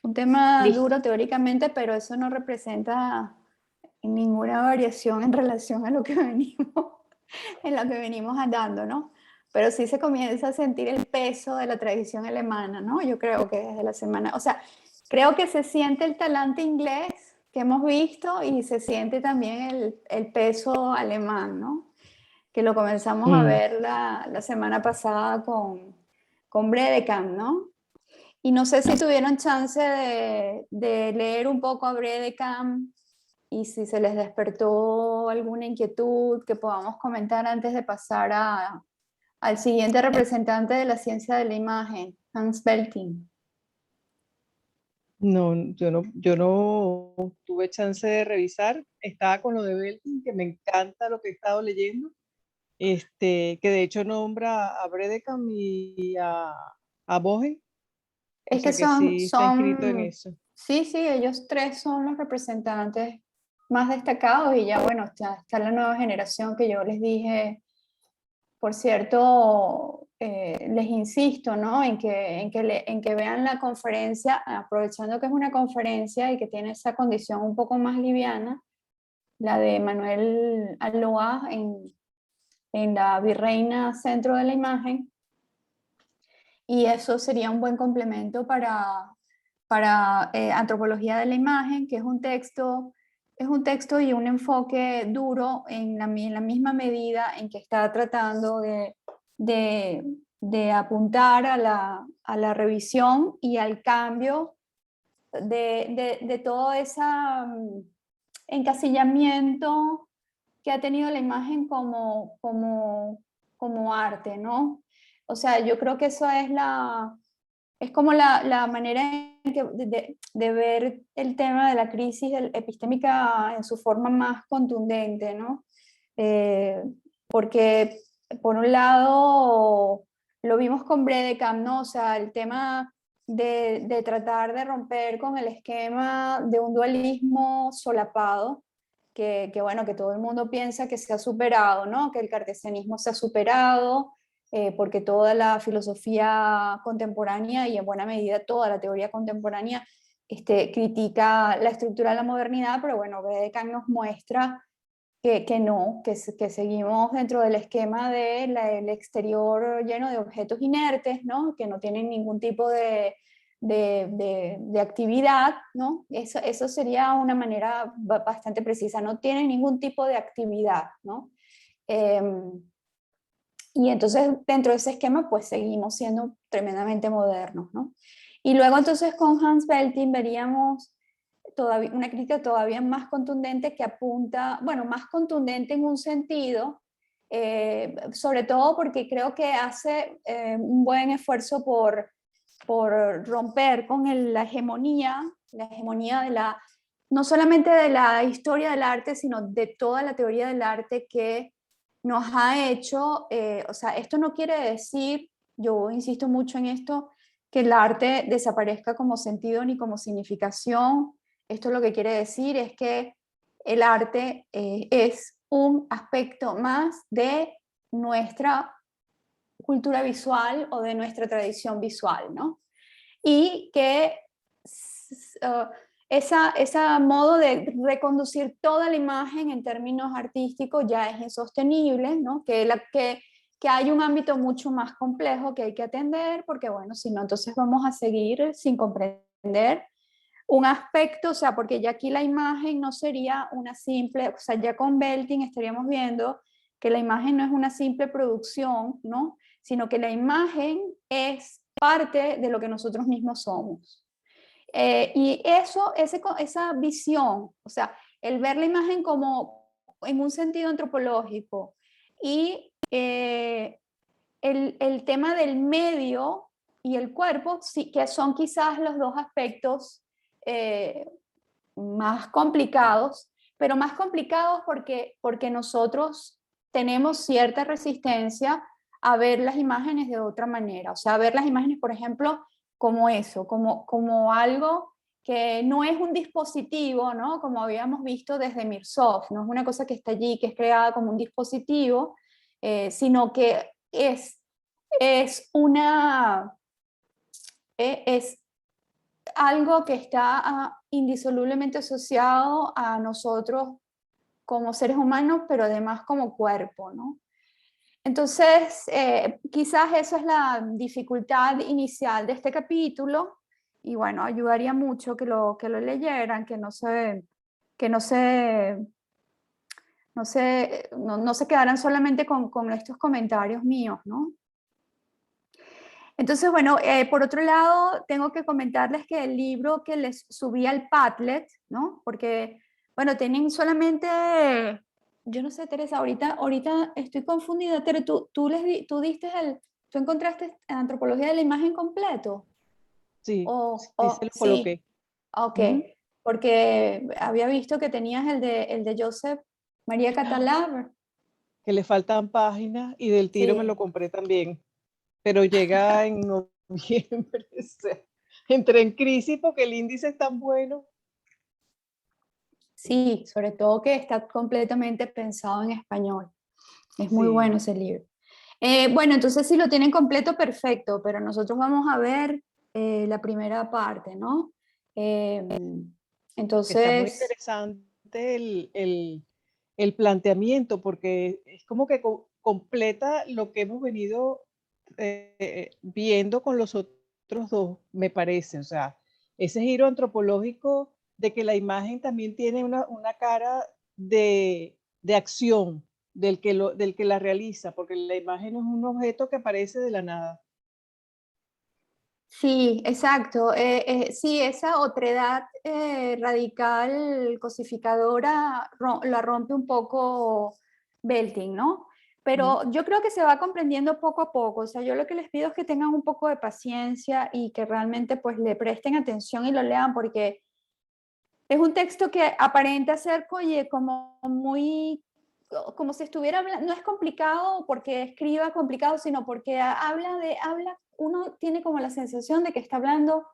un tema Listo. duro teóricamente, pero eso no representa ninguna variación en relación a lo que venimos, en lo que venimos andando, ¿no? Pero sí se comienza a sentir el peso de la tradición alemana, ¿no? Yo creo que desde la semana, o sea, creo que se siente el talante inglés que hemos visto y se siente también el peso alemán, ¿no? Que lo comenzamos a Mm. ver la semana pasada con Bredekamp, ¿no? Y no sé si tuvieron chance de leer un poco a Bredekamp y si se les despertó alguna inquietud que podamos comentar antes de pasar al siguiente representante de la ciencia de la imagen, Hans Belting. No, yo no tuve chance de revisar. Estaba con lo de Belkin, que me encanta lo que he estado leyendo. Que de hecho nombra a Bredekamp y a Bohe, o Es que sea que sí está inscrito en eso. sí, sí, ellos tres son los representantes más destacados y ya bueno, está la nueva generación que yo les dije. Por cierto, les insisto, ¿no? En que vean la conferencia, aprovechando que es una conferencia y que tiene esa condición un poco más liviana, la de Manuel Aloa en la Virreina Centro de la Imagen, y eso sería un buen complemento para Antropología de la Imagen, que es un texto y un enfoque duro en la misma medida en que está tratando de, de apuntar a la revisión y al cambio de todo ese encasillamiento que ha tenido la imagen como arte, ¿no? O sea, yo creo que eso es como la manera de ver el tema de la crisis epistémica en su forma más contundente, ¿no? Eh, Porque, por un lado, lo vimos con Bredekamp, ¿no? O sea, el tema de tratar de romper con el esquema de un dualismo solapado, bueno, que todo el mundo piensa que se ha superado, ¿no? Que el cartesianismo se ha superado, porque toda la filosofía contemporánea y en buena medida toda la teoría contemporánea critica la estructura de la modernidad, pero bueno, Bredekamp nos muestra que no, que seguimos dentro del esquema del exterior lleno de objetos inertes, ¿no? Que no tienen ningún tipo de actividad, ¿no? Eso sería una manera bastante precisa, no tienen ningún tipo de actividad, ¿no? Eh, y entonces dentro de ese esquema pues seguimos siendo tremendamente modernos, ¿no? Y luego entonces con Hans Belting veríamos todavía, una crítica todavía más contundente que apunta, bueno, más contundente en un sentido, sobre todo porque creo que hace un buen esfuerzo por romper con la hegemonía de no solamente de la historia del arte, sino de toda la teoría del arte que nos ha hecho, o sea, esto no quiere decir, yo insisto mucho en esto, que el arte desaparezca como sentido ni como significación. Esto lo que quiere decir es que el arte es un aspecto más de nuestra cultura visual o de nuestra tradición visual, ¿no? Y que ese modo de reconducir toda la imagen en términos artísticos ya es insostenible, ¿no? Que hay un ámbito mucho más complejo que hay que atender, porque bueno, si no, entonces vamos a seguir sin comprender un aspecto, o sea, porque ya aquí la imagen no sería una simple, o sea, ya con Belting estaríamos viendo que la imagen no es una simple producción, ¿no? Sino que la imagen es parte de lo que nosotros mismos somos. Y esa visión, o sea, el ver la imagen como en un sentido antropológico y el tema del medio y el cuerpo, sí, que son quizás los dos aspectos eh, más complicados, pero más complicados porque nosotros tenemos cierta resistencia a ver las imágenes de otra manera, o sea, a ver las imágenes, por ejemplo, como eso, como algo que no es un dispositivo, ¿no? Como habíamos visto desde Mirsoft, no es una cosa que está allí, que es creada como un dispositivo, sino que es una es algo que está indisolublemente asociado a nosotros como seres humanos, pero además como cuerpo, ¿no? Entonces, quizás esa es la dificultad inicial de este capítulo, y bueno, ayudaría mucho que lo leyeran, que no se quedaran solamente con estos comentarios míos, ¿no? Entonces, bueno, por otro lado, tengo que comentarles que el libro que les subí al Padlet, ¿no? Porque, bueno, tienen solamente, yo no sé, Teresa, ahorita estoy confundida, Tere, tú encontraste Antropología de la Imagen completo, Sí, sí se lo sí, coloqué. ok, Ujú. porque había visto que tenías el de Josep María Catalá, Que le faltan páginas y del tiro me lo sí. compré también, pero llega en noviembre. O sea, entré en crisis porque el índice es tan bueno. Sí, sobre todo que está completamente pensado en español. Es muy bueno Sí, ese libro. Bueno, entonces si lo tienen completo, perfecto, pero nosotros vamos a ver la primera parte, ¿no? Eh, que está muy entonces, interesante el planteamiento, porque es como que completa lo que hemos venido viendo con los otros dos, me parece. O sea, ese giro antropológico de que la imagen también tiene una cara de acción del que la realiza, porque la imagen no es un objeto que aparece de la nada. sí, exacto. Sí, esa otredad radical cosificadora la rompe un poco Belting, ¿no? Ujú. Pero yo creo que se va comprendiendo poco a poco. O sea, yo lo que les pido es que tengan un poco de paciencia y que realmente pues le presten atención y lo lean porque es un texto que aparenta ser, oye, como muy, como si estuviera hablando, no es complicado porque escriba complicado, sino porque uno tiene como la sensación de que está hablando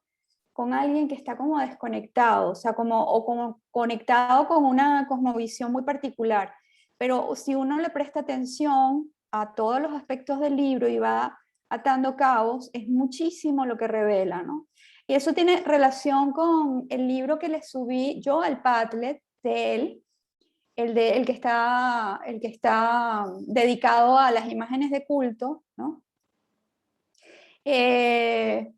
con alguien que está como desconectado, o sea, como conectado con una cosmovisión muy particular. Pero si uno le presta atención a todos los aspectos del libro y va atando cabos, es muchísimo lo que revela, ¿no? Y eso tiene relación con el libro que le subí yo al Padlet de él, el que está dedicado a las imágenes de culto, ¿no? Eh,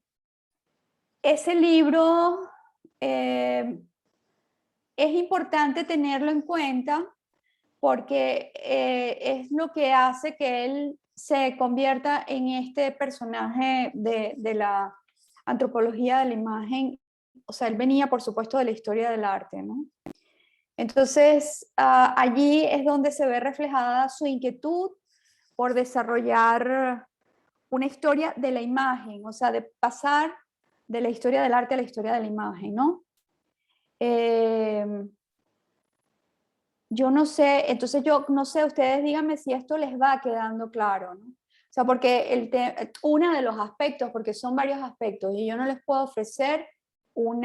ese libro es importante tenerlo en cuenta porque es lo que hace que él se convierta en este personaje de la antropología de la imagen. O sea, él venía, por supuesto, de la historia del arte, ¿no? Entonces, allí es donde se ve reflejada su inquietud por desarrollar una historia de la imagen, o sea, de pasar de la historia del arte a la historia de la imagen, ¿no? Eh, yo no sé, entonces yo no sé, ustedes díganme si esto les va quedando claro, ¿no? O sea, porque uno de los aspectos, porque son varios aspectos, y yo no les puedo ofrecer un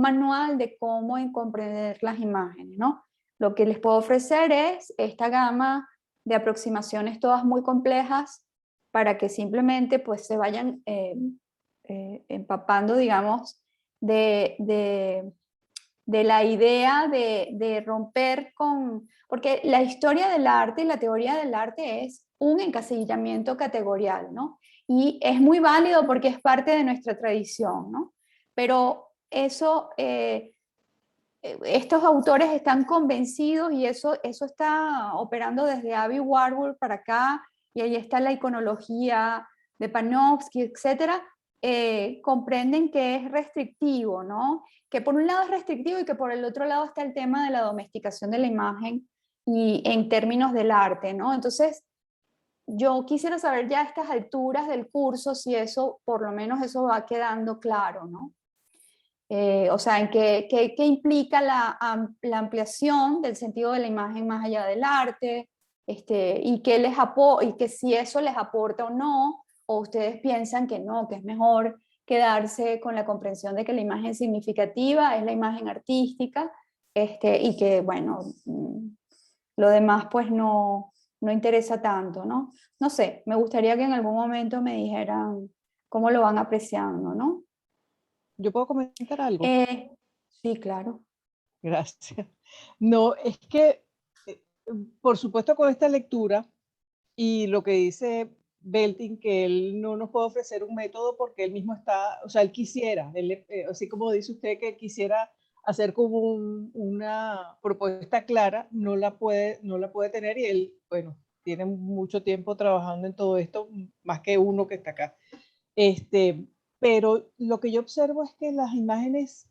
manual de cómo comprender las imágenes, ¿no? Lo que les puedo ofrecer es esta gama de aproximaciones todas muy complejas para que simplemente pues se vayan empapando, digamos, de de la idea de romper con, porque la historia del arte y la teoría del arte es un encasillamiento categorial, ¿no? Y es muy válido porque es parte de nuestra tradición, ¿no? Pero eso, estos autores están convencidos y eso está operando desde Abby Warburg para acá, y ahí está la iconología de Panofsky, etcétera, comprenden que es restrictivo, ¿no? Que por un lado es restrictivo y que por el otro lado está el tema de la domesticación de la imagen y en términos del arte, ¿no? Entonces, yo quisiera saber ya a estas alturas del curso si eso, por lo menos eso va quedando claro, ¿no? O sea, en qué implica la ampliación del sentido de la imagen más allá del arte, y, y que si eso les aporta o no, o ustedes piensan que no, que es mejor quedarse con la comprensión de que la imagen significativa es la imagen artística, y que, bueno, lo demás pues no interesa tanto, ¿no? No sé, me gustaría que en algún momento me dijeran cómo lo van apreciando, ¿no? ¿Yo puedo comentar algo? Sí, claro. Gracias. No, es que, por supuesto, con esta lectura y lo que dice Belting, que él no nos puede ofrecer un método porque él mismo está, o sea, él quisiera, así como dice usted que quisiera hacer como una propuesta clara, no la puede tener y él, bueno, tiene mucho tiempo trabajando en todo esto, más que uno que está acá. Pero lo que yo observo es que las imágenes,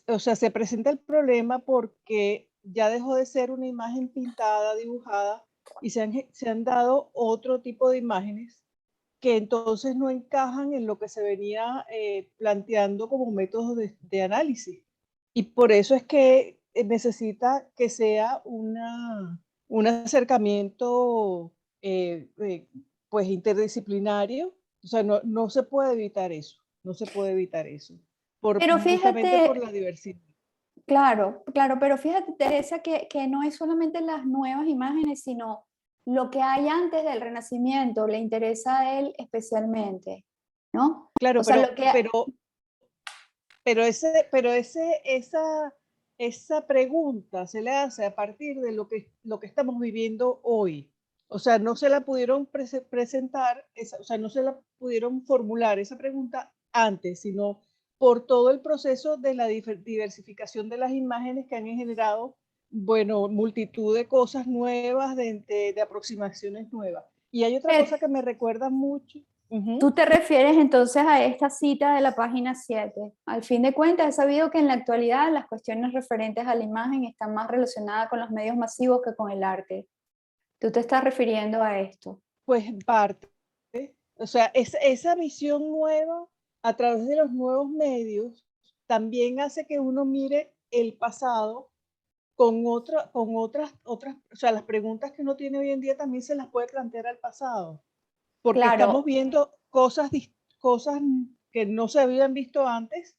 o sea, se presenta el problema porque ya dejó de ser una imagen pintada, dibujada, y se han dado otro tipo de imágenes que entonces no encajan en lo que se venía planteando como métodos de análisis. Y por eso es que necesita que sea un acercamiento pues interdisciplinario. O sea, no se puede evitar eso, no se puede evitar eso, Pero justamente por fíjate, la diversidad. claro, claro, pero fíjate, Teresa, que no es solamente las nuevas imágenes, sino lo que hay antes del Renacimiento, le interesa a él especialmente, ¿no? Claro, O sea, lo que, esa pregunta se le hace a partir de lo que estamos viviendo hoy. O sea, no se la pudieron presentar, o sea, no se la pudieron formular esa pregunta antes, sino por todo el proceso de la diversificación de las imágenes que han generado, bueno, multitud de cosas nuevas, de aproximaciones nuevas. Y hay otra cosa que me recuerda mucho. tú te refieres entonces a esta cita de la página 7. Al fin de cuentas, he sabido que en la actualidad las cuestiones referentes a la imagen están más relacionadas con los medios masivos que con el arte. Tú te estás refiriendo a esto. Pues en parte, o sea, esa visión nueva a través de los nuevos medios también hace que uno mire el pasado con otras, o sea, las preguntas que uno tiene hoy en día también se las puede plantear al pasado, porque estamos Claro, viendo cosas que no se habían visto antes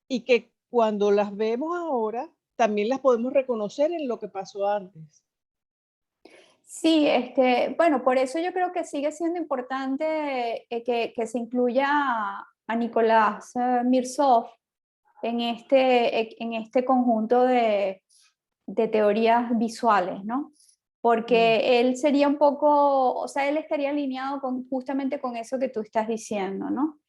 y que cuando las vemos ahora también las podemos reconocer en lo que pasó antes. sí, bueno, por eso yo creo que sigue siendo importante que se incluya a Nicolás Mirsov en este conjunto de teorías visuales, ¿no? Mm. Porque él sería un poco, o sea, él estaría alineado justamente con eso que tú estás diciendo, ¿no?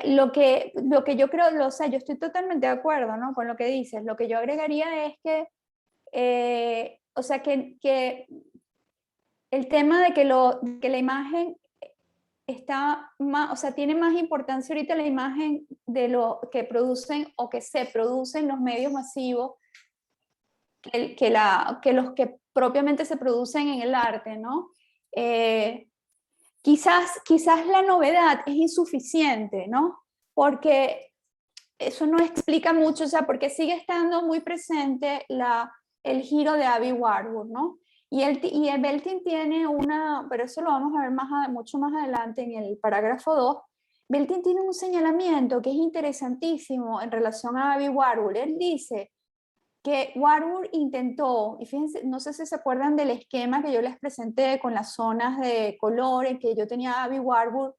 Lo que yo creo, o sea, yo estoy totalmente de acuerdo, ¿no? Con lo que dices. Lo que yo agregaría es que, o sea, que el tema de que la imagen está más, o sea, tiene más importancia ahorita la imagen de lo que producen o que se producen los medios masivos que los que propiamente se producen en el arte, ¿no? Quizás la novedad es insuficiente, ¿no? Porque eso no explica mucho, o sea, porque sigue estando muy presente el giro de Abby Warburg, ¿no? Y Belting tiene pero eso lo vamos a ver mucho más adelante en el parágrafo 2. Belting tiene un señalamiento que es interesantísimo en relación a Abby Warburg. Él dice que Warburg intentó, y fíjense, no sé si se acuerdan del esquema que yo les presenté con las zonas de colores, que yo tenía a Abby Warburg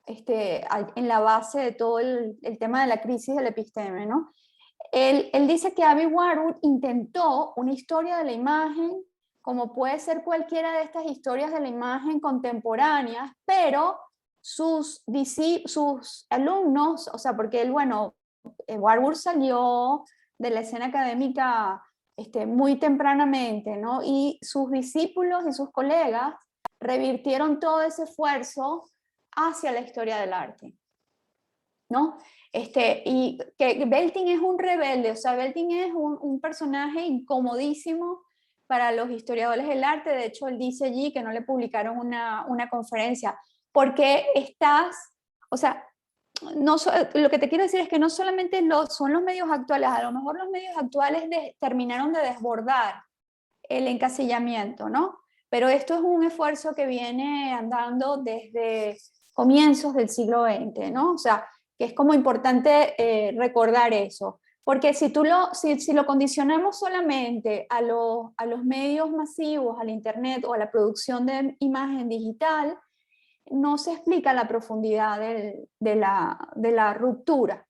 en la base de todo el tema de la crisis del episteme, ¿no? Él dice que Abby Warburg intentó una historia de la imagen, como puede ser cualquiera de estas historias de la imagen contemporáneas, pero sus alumnos, o sea, porque él, bueno, Warburg salió de la escena académica muy tempranamente, ¿no? Y sus discípulos y sus colegas revirtieron todo ese esfuerzo hacia la historia del arte, ¿no? Y que Belting es un rebelde, o sea, Belting es un personaje incomodísimo para los historiadores del arte. De hecho, él dice allí que no le publicaron una conferencia, porque o sea, lo que te quiero decir es que no solamente son los medios actuales, a lo mejor los medios actuales terminaron de desbordar el encasillamiento, ¿no? Pero esto es un esfuerzo que viene andando desde comienzos del siglo XX, ¿no? O sea, que es como importante recordar eso. Porque si lo condicionamos solamente a los medios masivos, al Internet o a la producción de imagen digital, no se explica la profundidad de la ruptura,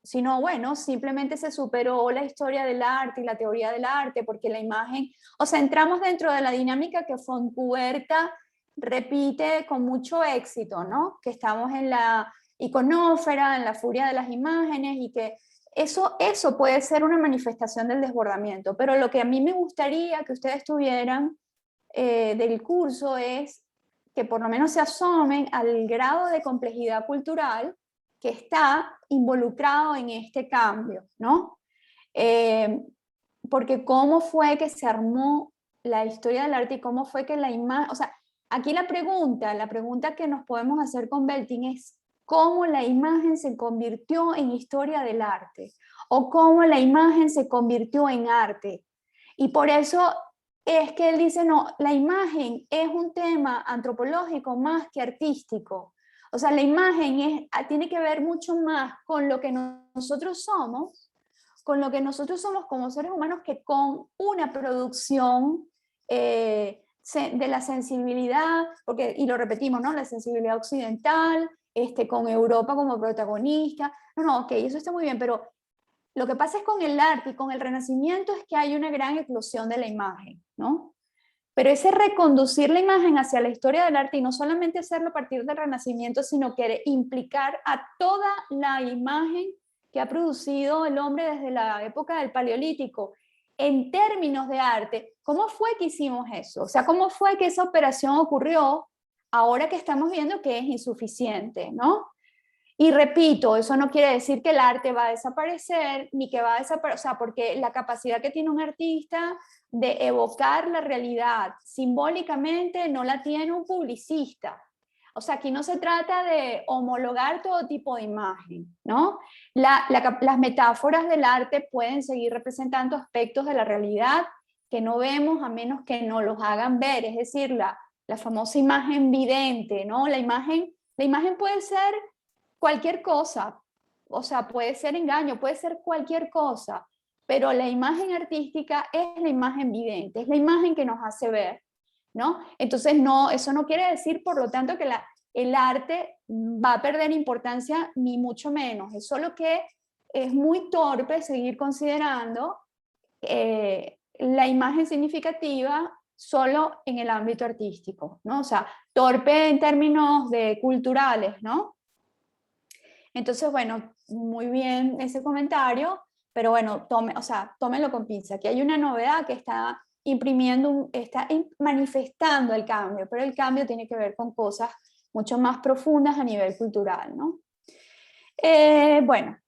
sino bueno, simplemente se superó la historia del arte y la teoría del arte, porque la imagen, o sea, entramos dentro de la dinámica que Fontcuberta repite con mucho éxito, ¿no? Que estamos en la iconósfera, en la furia de las imágenes, y que eso puede ser una manifestación del desbordamiento, pero lo que a mí me gustaría que ustedes tuvieran del curso es que por lo menos se asomen al grado de complejidad cultural que está involucrado en este cambio, ¿no? Porque cómo fue que se armó la historia del arte y cómo fue que la imagen, o sea, aquí la pregunta que nos podemos hacer con Belting es cómo la imagen se convirtió en historia del arte o cómo la imagen se convirtió en arte. Y por eso es que él dice, no, la imagen es un tema antropológico más que artístico. O sea, la imagen tiene que ver mucho más con lo que nosotros somos, con lo que nosotros somos como seres humanos, que con una producción de la sensibilidad, porque, y lo repetimos, ¿no? La sensibilidad occidental, con Europa como protagonista. No, ok, eso está muy bien, pero lo que pasa es con el arte y con el Renacimiento es que hay una gran eclosión de la imagen, ¿no? Pero ese reconducir la imagen hacia la historia del arte y no solamente hacerlo a partir del Renacimiento, sino que implicar a toda la imagen que ha producido el hombre desde la época del Paleolítico en términos de arte. ¿Cómo fue que hicimos eso? O sea, ¿cómo fue que esa operación ocurrió ahora que estamos viendo que es insuficiente, ¿no? Y repito, eso no quiere decir que el arte va a desaparecer, ni que va a desaparecer, o sea, porque la capacidad que tiene un artista de evocar la realidad simbólicamente no la tiene un publicista. O sea, aquí no se trata de homologar todo tipo de imagen, ¿no? Las metáforas del arte pueden seguir representando aspectos de la realidad que no vemos a menos que no los hagan ver, es decir, la famosa imagen vidente, ¿no? La imagen puede ser cualquier cosa, o sea, puede ser engaño, puede ser cualquier cosa, pero la imagen artística es la imagen vidente, es la imagen que nos hace ver, ¿no? Entonces, no, eso no quiere decir, por lo tanto, que el arte va a perder importancia, ni mucho menos, es solo que es muy torpe seguir considerando la imagen significativa solo en el ámbito artístico, ¿no? O sea, torpe en términos de culturales, ¿no? Entonces, bueno, muy bien ese comentario, pero bueno, tómenlo con pinza. Aquí hay una novedad que está manifestando el cambio, pero el cambio tiene que ver con cosas mucho más profundas a nivel cultural, ¿no? Bueno,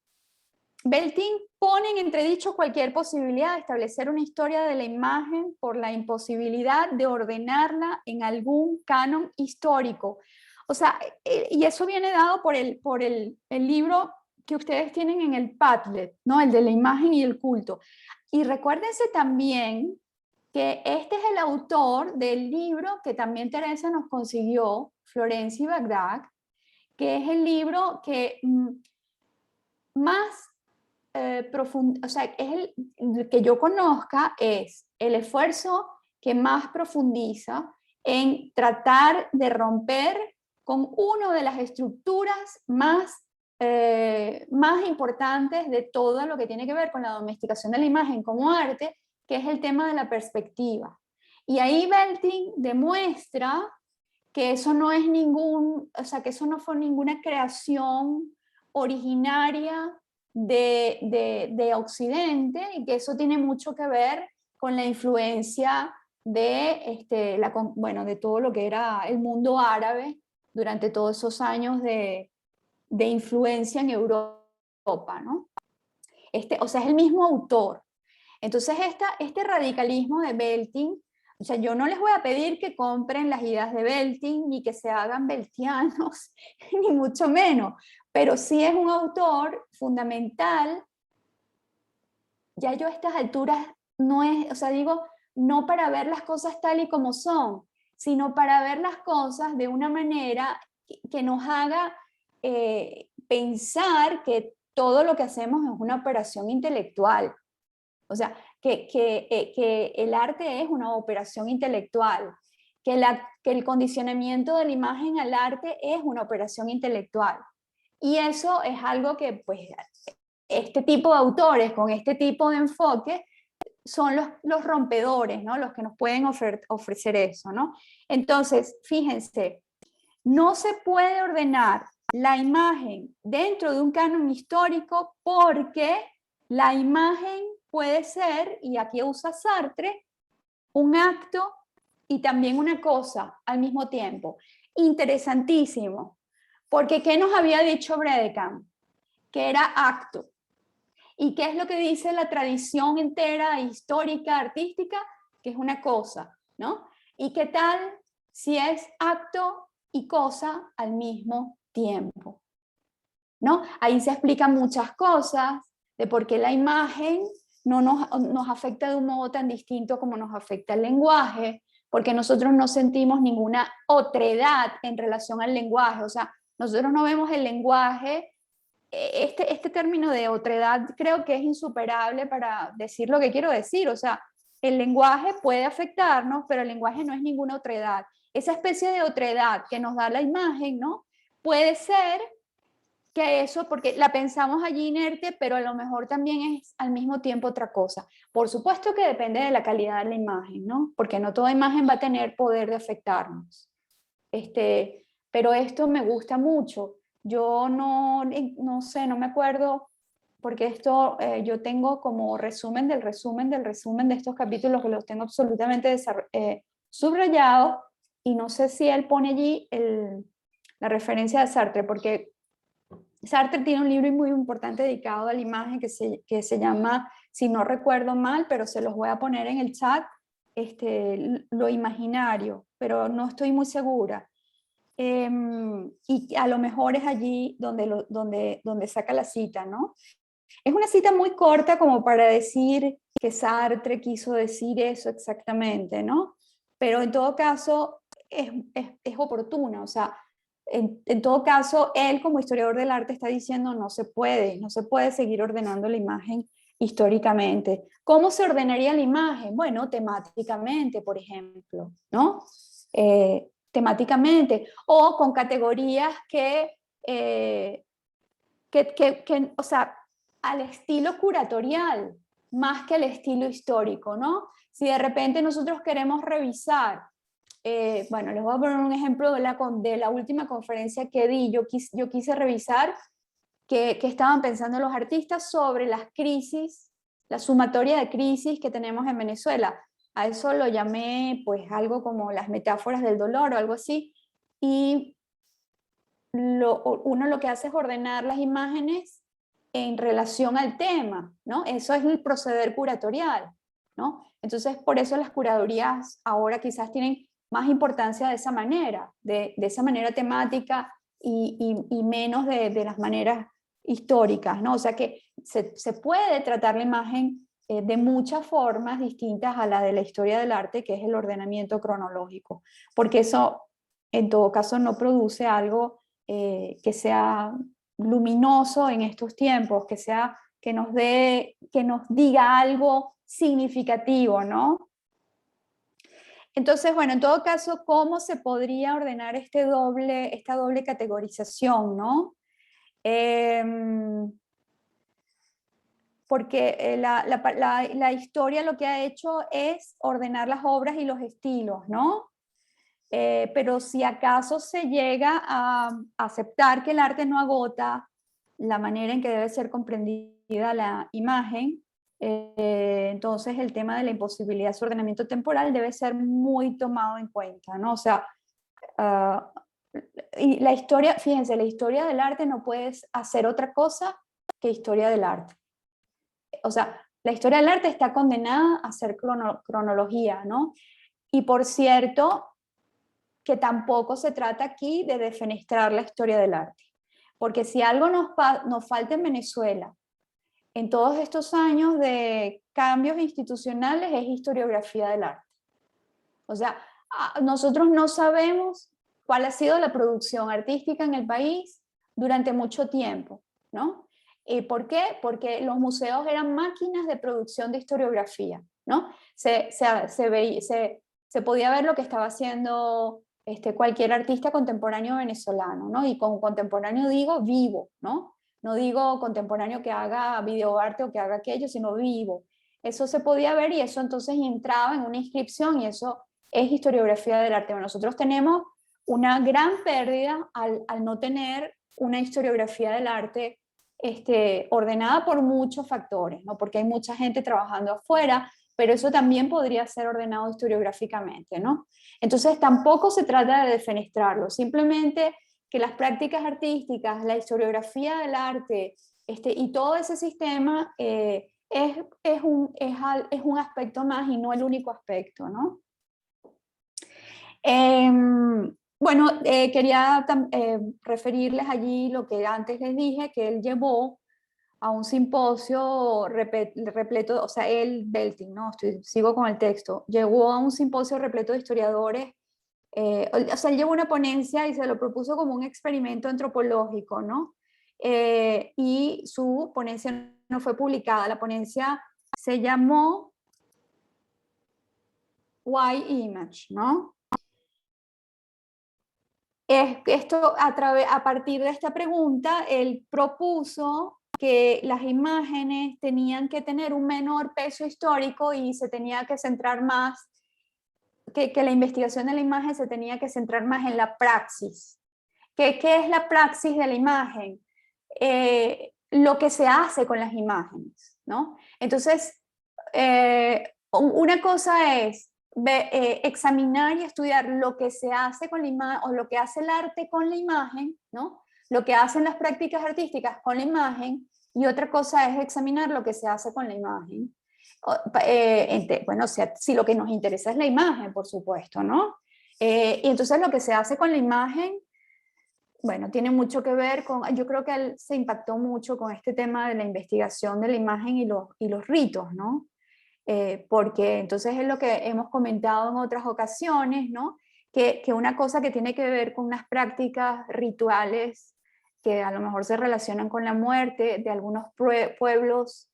Belting pone en entredicho cualquier posibilidad de establecer una historia de la imagen por la imposibilidad de ordenarla en algún canon histórico. O sea, y eso viene dado por el libro que ustedes tienen en el Padlet, ¿no? El de la imagen y el culto. Y recuérdense también que este es el autor del libro que también Teresa nos consiguió, Florencia y Bagdad, que es el libro que más profundo, o sea, es el que yo conozca, es el esfuerzo que más profundiza en tratar de romper con una de las estructuras más importantes de todo lo que tiene que ver con la domesticación de la imagen como arte, que es el tema de la perspectiva. Y ahí Belting demuestra que eso no es que eso no fue ninguna creación originaria de Occidente, y que eso tiene mucho que ver con la influencia de todo lo que era el mundo árabe durante todos esos años de influencia en Europa, ¿no? O sea, es el mismo autor. Entonces, este radicalismo de Belting, o sea, yo no les voy a pedir que compren las ideas de Belting, ni que se hagan beltianos, ni mucho menos, pero sí es un autor fundamental. Ya yo a estas alturas no es, o sea, digo, no para ver las cosas tal y como son, sino para ver las cosas de una manera que nos haga pensar que todo lo que hacemos es una operación intelectual. O sea, que el arte es una operación intelectual, que el condicionamiento de la imagen al arte es una operación intelectual. Y eso es algo que, pues, este tipo de autores con este tipo de enfoque son los rompedores, ¿no? Los que nos pueden ofrecer eso, ¿no? Entonces, fíjense, no se puede ordenar la imagen dentro de un canon histórico porque la imagen puede ser, y aquí usa Sartre, un acto y también una cosa al mismo tiempo. Interesantísimo, porque ¿qué nos había dicho Bredecamp? Que era acto. ¿Y qué es lo que dice la tradición entera, histórica, artística? Que es una cosa, ¿no? ¿Y qué tal si es acto y cosa al mismo tiempo? ¿No? Ahí se explican muchas cosas de por qué la imagen no nos afecta de un modo tan distinto como nos afecta el lenguaje, porque nosotros no sentimos ninguna otredad en relación al lenguaje, o sea, nosotros no vemos el lenguaje. Este término de otredad creo que es insuperable para decir lo que quiero decir, o sea, el lenguaje puede afectarnos, pero el lenguaje no es ninguna otredad. Esa especie de otredad que nos da la imagen, ¿no? Puede ser que eso, porque la pensamos allí inerte, pero a lo mejor también es al mismo tiempo otra cosa. Por supuesto que depende de la calidad de la imagen, ¿no? Porque no toda imagen va a tener poder de afectarnos. Pero esto me gusta mucho. Yo no sé, no me acuerdo, porque esto yo tengo como resumen del resumen del resumen de estos capítulos que los tengo absolutamente subrayados, y no sé si él pone allí la referencia de Sartre, porque Sartre tiene un libro muy importante dedicado a la imagen que se llama, si no recuerdo mal, pero se los voy a poner en el chat, lo imaginario, pero no estoy muy segura. Y a lo mejor es allí donde saca la cita, ¿no? Es una cita muy corta como para decir que Sartre quiso decir eso exactamente, ¿no? Pero en todo caso es oportuna, o sea, en todo caso, él como historiador del arte está diciendo no se puede seguir ordenando la imagen históricamente. ¿Cómo se ordenaría la imagen? Bueno, temáticamente, por ejemplo, ¿no? Temáticamente, o con categorías o sea, al estilo curatorial, más que al estilo histórico, ¿no? Si de repente nosotros queremos revisar, bueno, les voy a poner un ejemplo de la última conferencia que di, yo quise revisar qué estaban pensando los artistas sobre las crisis, la sumatoria de crisis que tenemos en Venezuela. A eso lo llamé pues algo como las metáforas del dolor o algo así, y uno lo que hace es ordenar las imágenes en relación al tema, ¿no? Eso es el proceder curatorial, ¿no? Entonces, por eso las curadurías ahora quizás tienen más importancia de esa manera temática y menos de las maneras históricas, ¿no? O sea que se puede tratar la imagen de muchas formas distintas a la de la historia del arte, que es el ordenamiento cronológico, porque eso en todo caso no produce algo que sea luminoso en estos tiempos, que nos diga algo significativo, ¿no? Entonces, bueno, en todo caso, ¿cómo se podría ordenar esta doble categorización, ¿no? Porque la historia lo que ha hecho es ordenar las obras y los estilos, ¿no? Pero si acaso se llega a aceptar que el arte no agota la manera en que debe ser comprendida la imagen, entonces el tema de la imposibilidad de su ordenamiento temporal debe ser muy tomado en cuenta, ¿no? O sea, y la historia, fíjense, la historia del arte no puedes hacer otra cosa que historia del arte. O sea, la historia del arte está condenada a ser cronología, ¿no? Y por cierto, que tampoco se trata aquí de defenestrar la historia del arte. Porque si algo nos falta en Venezuela en todos estos años de cambios institucionales es historiografía del arte. O sea, nosotros no sabemos cuál ha sido la producción artística en el país durante mucho tiempo, ¿no? ¿Por qué? Porque los museos eran máquinas de producción de historiografía, ¿no? se podía ver lo que estaba haciendo cualquier artista contemporáneo venezolano, ¿no? Y con contemporáneo digo vivo, ¿no? No digo contemporáneo que haga videoarte o que haga aquello, sino vivo. Eso se podía ver y eso entonces entraba en una inscripción y eso es historiografía del arte. Bueno, nosotros tenemos una gran pérdida al no tener una historiografía del arte ordenada por muchos factores, ¿no? Porque hay mucha gente trabajando afuera, pero eso también podría ser ordenado historiográficamente, ¿no? Entonces tampoco se trata de defenestrarlo, simplemente que las prácticas artísticas, la historiografía del arte y todo ese sistema es un aspecto más y no el único aspecto, ¿no? Bueno, quería referirles allí lo que antes les dije, que él llevó a un simposio repleto, o sea, él, Belting, ¿no? Sigo con el texto, llegó a un simposio repleto de historiadores, o sea, él llevó una ponencia y se lo propuso como un experimento antropológico, ¿no? Y su ponencia no fue publicada, la ponencia se llamó Why Image, ¿no? Esto a partir de esta pregunta, él propuso que las imágenes tenían que tener un menor peso histórico y se tenía que centrar más, que la investigación de la imagen se tenía que centrar más en la praxis. ¿Qué es la praxis de la imagen? Lo que se hace con las imágenes, ¿no? Entonces, una cosa es examinar y estudiar lo que se hace con la imagen o lo que hace el arte con la imagen, ¿no? Lo que hacen las prácticas artísticas con la imagen, y otra cosa es examinar lo que se hace con la imagen. Bueno, si lo que nos interesa es la imagen, por supuesto, ¿no? Y entonces lo que se hace con la imagen, bueno, tiene mucho que ver con, yo creo que él se impactó mucho con este tema de la investigación de la imagen y los ritos, ¿no? Porque entonces es lo que hemos comentado en otras ocasiones, ¿no? Que una cosa que tiene que ver con unas prácticas rituales que a lo mejor se relacionan con la muerte de algunos pueblos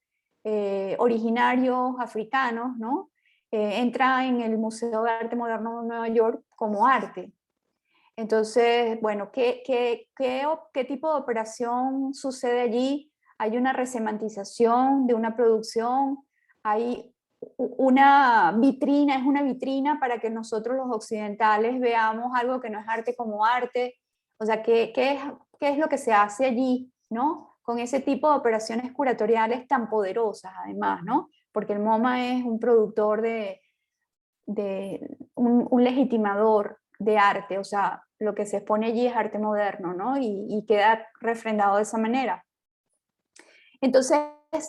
originarios africanos, ¿no? Entra en el Museo de Arte Moderno de Nueva York como arte. Entonces, bueno, ¿qué tipo de operación sucede allí? Hay una resemantización de una producción, hay una vitrina, es una vitrina para que nosotros los occidentales veamos algo que no es arte como arte. O sea, ¿qué es lo que se hace allí, ¿no? Con ese tipo de operaciones curatoriales tan poderosas, además, ¿no? Porque el MoMA es un productor un legitimador de arte, o sea, lo que se expone allí es arte moderno, ¿no? Y queda refrendado de esa manera. Entonces,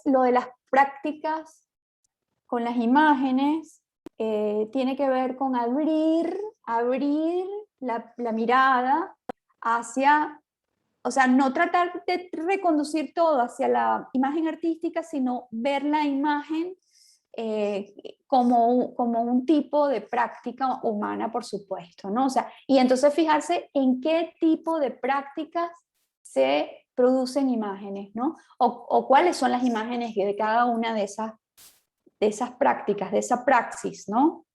lo de las prácticas con las imágenes tiene que ver con abrir la mirada hacia, o sea, no tratar de reconducir todo hacia la imagen artística, sino ver la imagen como un tipo de práctica humana, por supuesto, ¿no? O sea, y entonces fijarse en qué tipo de prácticas se producen imágenes, ¿no? O cuáles son las imágenes de cada una de esas prácticas, de esa praxis, ¿no?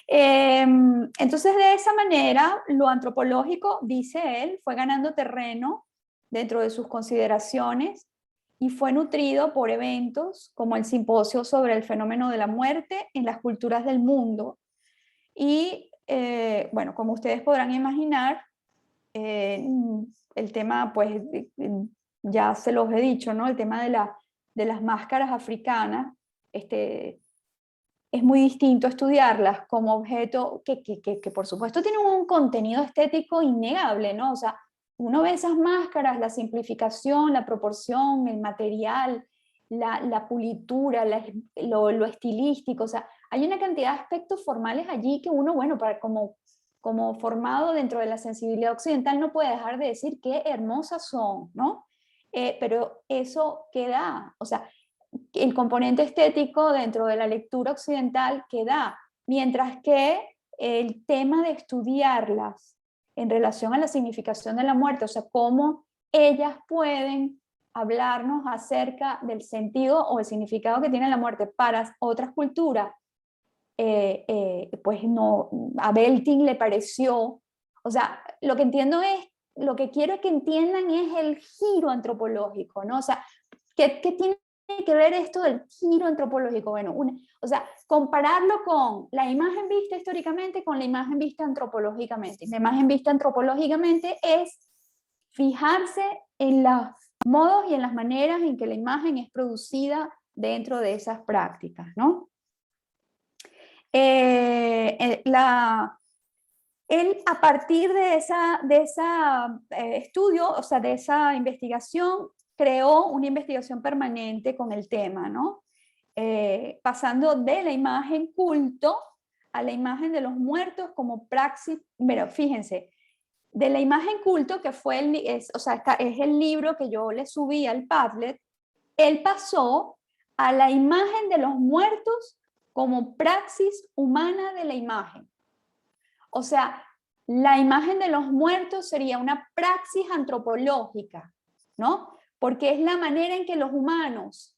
Entonces, de esa manera, lo antropológico, dice él, fue ganando terreno dentro de sus consideraciones y fue nutrido por eventos como el simposio sobre el fenómeno de la muerte en las culturas del mundo. Y, bueno, como ustedes podrán imaginar, el tema, pues, ya se los he dicho, ¿no? El tema de las máscaras africanas, es muy distinto estudiarlas como objeto que por supuesto tienen un contenido estético innegable, ¿no? O sea, uno ve esas máscaras, la simplificación, la proporción, el material, la pulitura, lo estilístico, o sea, hay una cantidad de aspectos formales allí que uno, bueno, como formado dentro de la sensibilidad occidental no puede dejar de decir qué hermosas son, ¿no? Pero eso queda, o sea, el componente estético dentro de la lectura occidental que da, mientras que el tema de estudiarlas en relación a la significación de la muerte, o sea, cómo ellas pueden hablarnos acerca del sentido o el significado que tiene la muerte para otras culturas pues no, a Belting le pareció, o sea, lo que entiendo es, lo que quiero que entiendan es el giro antropológico, ¿no? O sea, ¿qué tiene que ver esto del giro antropológico? Bueno, o sea, compararlo con la imagen vista históricamente con la imagen vista antropológicamente. La imagen vista antropológicamente es fijarse en los modos y en las maneras en que la imagen es producida dentro de esas prácticas, ¿no? Él, a partir de esa estudio, o sea, de esa investigación, creó una investigación permanente con el tema, ¿no? Pasando de la imagen culto a la imagen de los muertos como praxis. Pero fíjense, de la imagen culto, que fue es el libro que yo le subí al Padlet, él pasó a la imagen de los muertos como praxis humana de la imagen. O sea, la imagen de los muertos sería una praxis antropológica, ¿no? Porque es la manera en que los humanos,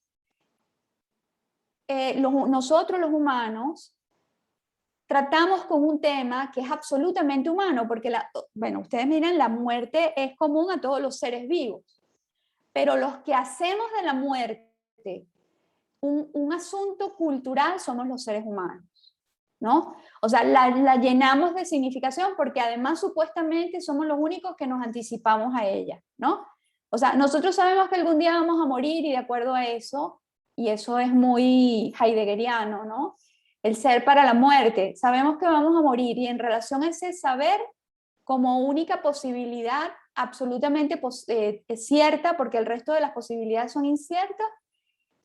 nosotros los humanos, tratamos con un tema que es absolutamente humano, porque, bueno, ustedes miren, la muerte es común a todos los seres vivos, pero los que hacemos de la muerte un asunto cultural somos los seres humanos, ¿no? O sea, la llenamos de significación porque además supuestamente somos los únicos que nos anticipamos a ella, ¿no? O sea, nosotros sabemos que algún día vamos a morir y de acuerdo a eso, y eso es muy heideggeriano, ¿no? El ser para la muerte, sabemos que vamos a morir y en relación a ese saber como única posibilidad absolutamente cierta, porque el resto de las posibilidades son inciertas,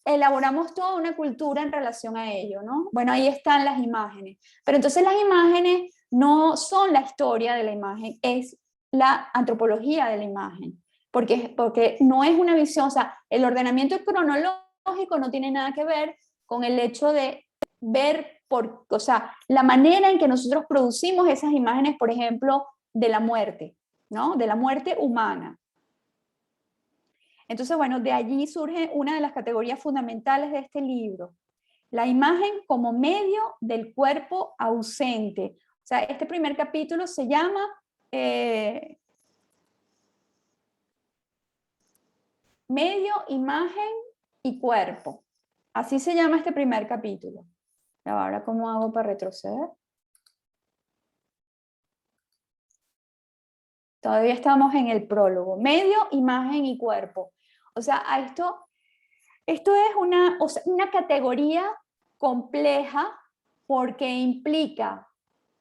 elaboramos toda una cultura en relación a ello, ¿no? Bueno, ahí están las imágenes. Pero entonces las imágenes no son la historia de la imagen, es la antropología de la imagen. Porque no es una visión, o sea, el ordenamiento cronológico no tiene nada que ver con el hecho de ver, o sea, la manera en que nosotros producimos esas imágenes, por ejemplo, de la muerte, ¿no? De la muerte humana. Entonces, bueno, de allí surge una de las categorías fundamentales de este libro, la imagen como medio del cuerpo ausente. O sea, este primer capítulo se llama Medio, imagen y cuerpo. Así se llama este primer capítulo. Ahora, ¿cómo hago para retroceder? Todavía estamos en el prólogo. Medio, imagen y cuerpo. O sea, esto es una categoría compleja porque implica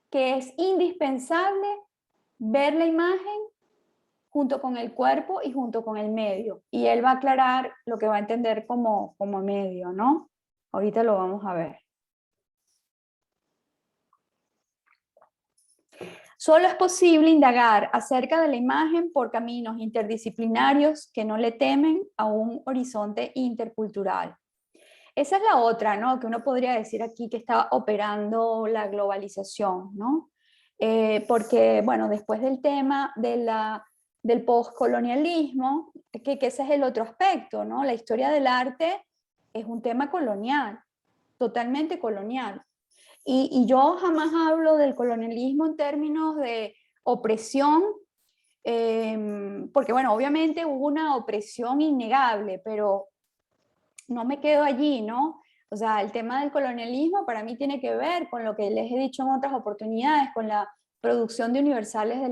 que es indispensable ver la imagen junto con el cuerpo y junto con el medio. Y él va a aclarar lo que va a entender como medio, ¿no? Ahorita lo vamos a ver. Solo es posible indagar acerca de la imagen por caminos interdisciplinarios que no le temen a un horizonte intercultural. Esa es la otra, ¿no? Que uno podría decir aquí que está operando la globalización, ¿no? Porque, bueno, después del tema del postcolonialismo, que ese es el otro aspecto, ¿no? La historia del arte es un tema colonial, totalmente colonial. Y yo jamás hablo del colonialismo en términos de opresión, porque, bueno, obviamente hubo una opresión innegable, pero no me quedo allí, ¿no? O sea, el tema del colonialismo para mí tiene que ver con lo que les he dicho en otras oportunidades, con la producción de universales de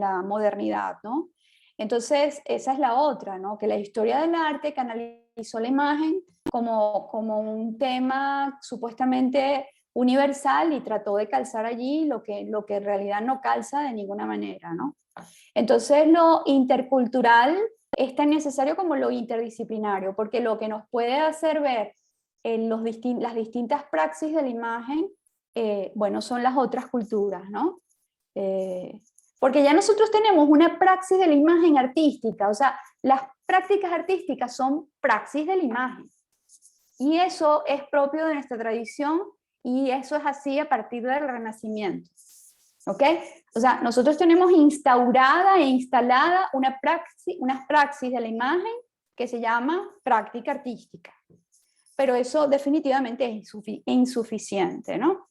la modernidad, ¿no? Entonces, esa es la otra, ¿no? Que la historia del arte canalizó la imagen como un tema supuestamente universal y trató de calzar allí lo que en realidad no calza de ninguna manera, ¿no? Entonces, lo intercultural es tan necesario como lo interdisciplinario, porque lo que nos puede hacer ver en las distintas praxis de la imagen, bueno, son las otras culturas, ¿no? Porque ya nosotros tenemos una praxis de la imagen artística, o sea, las prácticas artísticas son praxis de la imagen. Y eso es propio de nuestra tradición y eso es así a partir del Renacimiento. ¿Ok? O sea, nosotros tenemos instaurada e instalada unas praxis de la imagen que se llama práctica artística. pero eso definitivamente es insuficiente, ¿no?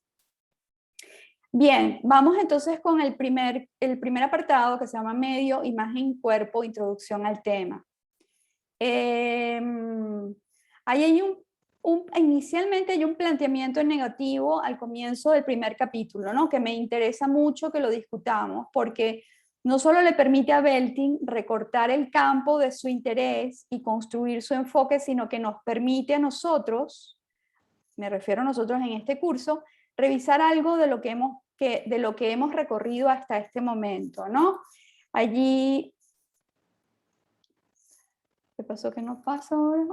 Bien, vamos entonces con el primer apartado que se llama medio, imagen, cuerpo, introducción al tema. Ahí hay inicialmente hay un planteamiento negativo al comienzo del primer capítulo, ¿no? Que me interesa mucho que lo discutamos, porque no solo le permite a Belting recortar el campo de su interés y construir su enfoque, sino que nos permite a nosotros, me refiero a nosotros en este curso, revisar algo de lo que hemos recorrido hasta este momento, ¿no? Allí, ¿qué pasó que no pasa ahora?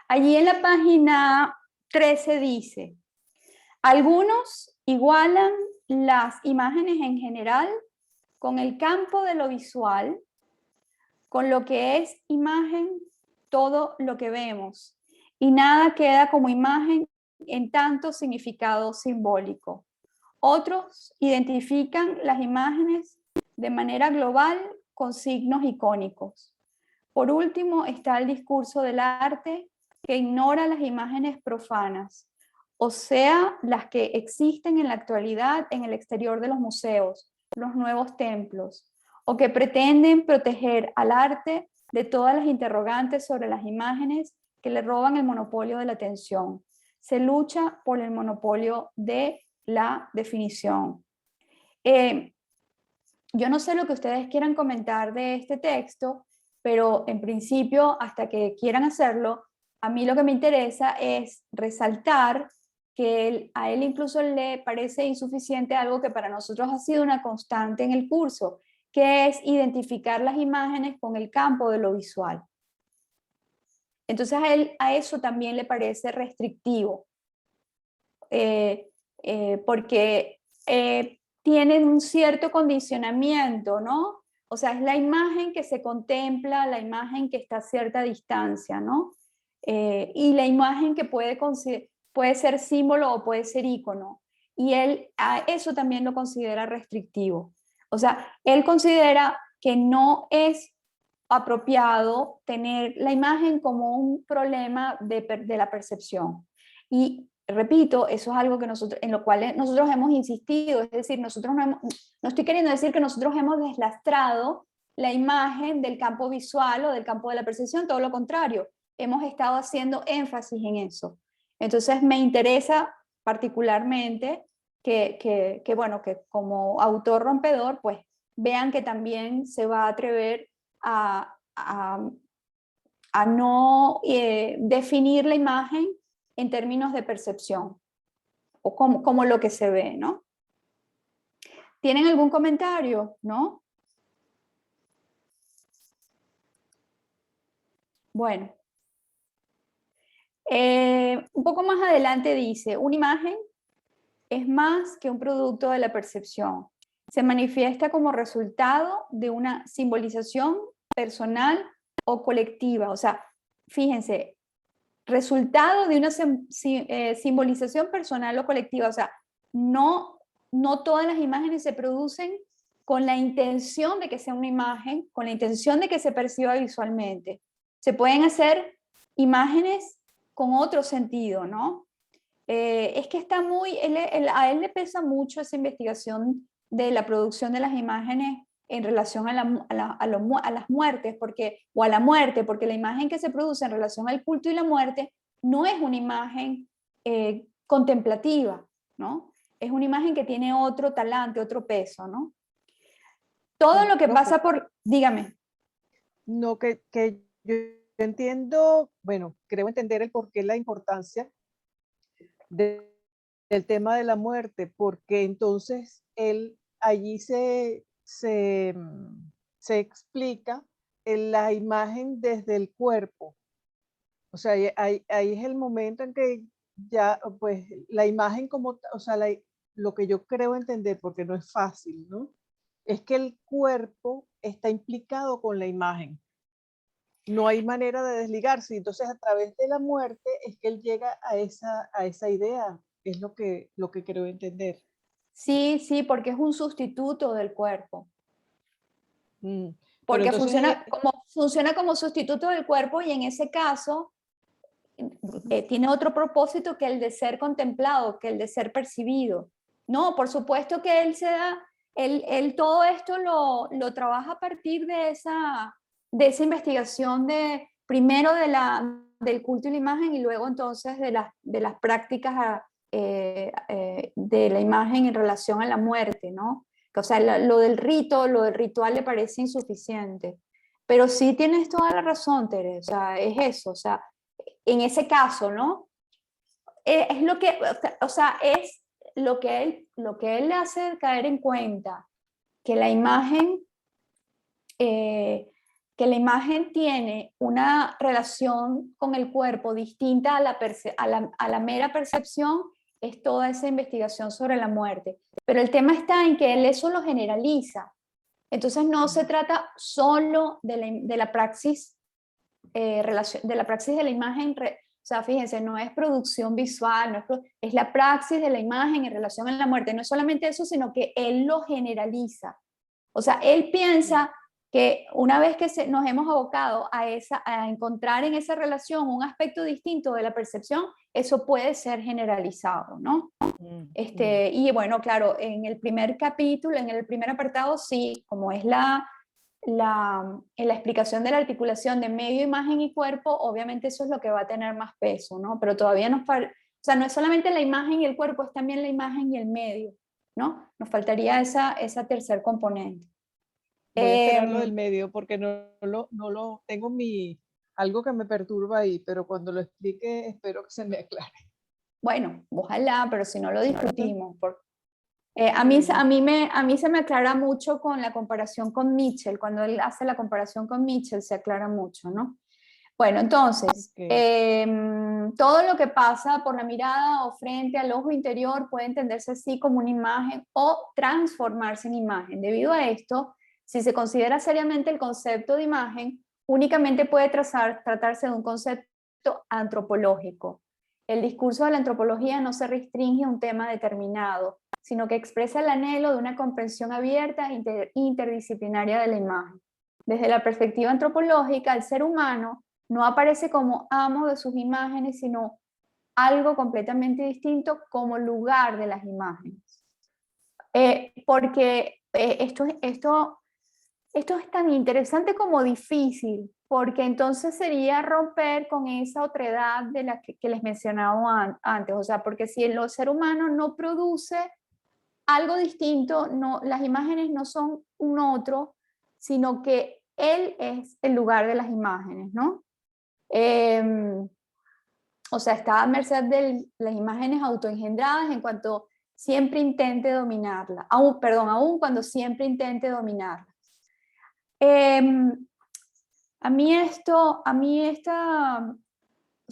Allí en la página 13 dice, algunos igualan las imágenes en general con el campo de lo visual, con lo que es imagen todo lo que vemos, y nada queda como imagen en tanto significado simbólico. Otros identifican las imágenes de manera global con signos icónicos. Por último está el discurso del arte que ignora las imágenes profanas, o sea, las que existen en la actualidad en el exterior de los museos, los nuevos templos, o que pretenden proteger al arte de todas las interrogantes sobre las imágenes que le roban el monopolio de la atención. Se lucha por el monopolio de la definición. Yo no sé lo que ustedes quieran comentar de este texto, pero en principio, hasta que quieran hacerlo, a mí lo que me interesa es resaltar que a él incluso le parece insuficiente algo que para nosotros ha sido una constante en el curso, que es identificar las imágenes con el campo de lo visual. Entonces a eso también le parece restrictivo, porque tienen un cierto condicionamiento, ¿no? O sea, es la imagen que se contempla, la imagen que está a cierta distancia, ¿no? Y la imagen que puede ser símbolo o puede ser ícono. Y él a eso también lo considera restrictivo. O sea, él considera que no es apropiado tener la imagen como un problema de la percepción. Y repito, eso es algo que en lo cual nosotros hemos insistido, es decir, nosotros no estoy queriendo decir que nosotros hemos deslastrado la imagen del campo visual o del campo de la percepción, todo lo contrario, hemos estado haciendo énfasis en eso. Entonces me interesa particularmente bueno, que como autor rompedor, pues vean que también se va a atrever a, a, a no definir la imagen en términos de percepción o como lo que se ve, ¿no? ¿Tienen algún comentario? ¿No? Bueno. Un poco más adelante dice, una imagen es más que un producto de la percepción. Se manifiesta como resultado de una simbolización personal o colectiva. O sea, fíjense, resultado de una simbolización personal o colectiva. O sea, no todas las imágenes se producen con la intención de que sea una imagen, con la intención de que se perciba visualmente. Se pueden hacer imágenes con otro sentido, ¿no? Es que está a él le pesa mucho esa investigación de la producción de las imágenes en relación a las muertes, o a la muerte, porque la imagen que se produce en relación al culto y la muerte no es una imagen contemplativa, ¿no? Es una imagen que tiene otro talante, otro peso, ¿no? Todo lo que pasa por... Dígame. No, que yo entiendo, bueno, creo entender el porqué, la importancia del tema de la muerte, porque entonces él allí se explica en la imagen desde el cuerpo. O sea, ahí es el momento en que ya, pues, la imagen como, o sea, lo que yo creo entender, porque no es fácil, ¿no? Es que el cuerpo está implicado con la imagen. No hay manera de desligarse. Entonces, a través de la muerte es que él llega a esa idea. Es lo que creo entender. Sí, sí, porque es un sustituto del cuerpo. Pero Porque entonces, funciona como sustituto del cuerpo y en ese caso tiene otro propósito que el de ser contemplado, que el de ser percibido. No, por supuesto que él todo esto lo trabaja a partir de esa investigación primero del culto y la imagen y luego entonces de las prácticas de la imagen en relación a la muerte, ¿no? O sea, lo del ritual le parece insuficiente. Pero sí tienes toda la razón, Tere, o sea, es eso, o sea, en ese caso, ¿no? Es lo que, o sea, es lo que él le hace caer en cuenta, que la imagen, tiene una relación con el cuerpo distinta a la mera percepción, es toda esa investigación sobre la muerte. Pero el tema está en que él eso lo generaliza. Entonces no se trata solo de la praxis, de la praxis de la imagen, o sea, fíjense, no es producción visual, es la praxis de la imagen en relación a la muerte. No es solamente eso, sino que él lo generaliza. O sea, él piensa que una vez que nos hemos abocado a encontrar en esa relación un aspecto distinto de la percepción, eso puede ser generalizado, ¿no? Y bueno, claro, en el primer capítulo, en el primer apartado, sí, como es en la explicación de la articulación de medio, imagen y cuerpo, obviamente eso es lo que va a tener más peso, ¿no? Pero todavía o sea, no es solamente la imagen y el cuerpo, es también la imagen y el medio, ¿no? Nos faltaría esa tercer componente. Voy a esperar lo del medio porque no lo tengo algo que me perturba ahí, pero cuando lo explique espero que se me aclare. Bueno, ojalá, pero si no lo discutimos. A mí se me aclara mucho con la comparación con Mitchell, cuando él hace la comparación con Mitchell se aclara mucho, ¿no? Bueno, entonces, todo lo que pasa por la mirada o frente al ojo interior puede entenderse así como una imagen o transformarse en imagen. Debido a esto, si se considera seriamente el concepto de imagen, únicamente puede tratarse de un concepto antropológico. El discurso de la antropología no se restringe a un tema determinado, sino que expresa el anhelo de una comprensión abierta e interdisciplinaria de la imagen. Desde la perspectiva antropológica, el ser humano no aparece como amo de sus imágenes, sino algo completamente distinto como lugar de las imágenes. Porque esto es tan interesante como difícil, porque entonces sería romper con esa otredad de la que les mencionaba antes, o sea, porque si el ser humano no produce algo distinto, no, las imágenes no son un otro, sino que él es el lugar de las imágenes, ¿no? O sea, está a merced de las imágenes autoengendradas en cuanto siempre intente dominarla, aún cuando siempre intente dominarla. O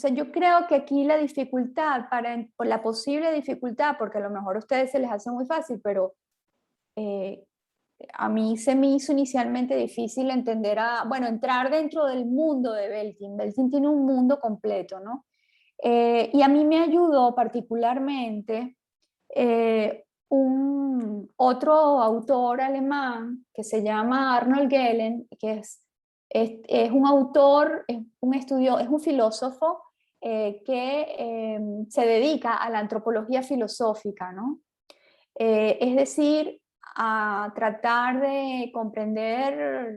sea, yo creo que aquí la dificultad, por la posible dificultad, porque a lo mejor a ustedes se les hace muy fácil, pero a mí se me hizo inicialmente difícil entrar dentro del mundo de Belting. Belting tiene un mundo completo, ¿no? Y a mí me ayudó particularmente otro autor alemán que se llama Arnold Gehlen, que es un autor, es un filósofo que se dedica a la antropología filosófica, ¿no? Es decir, a tratar de comprender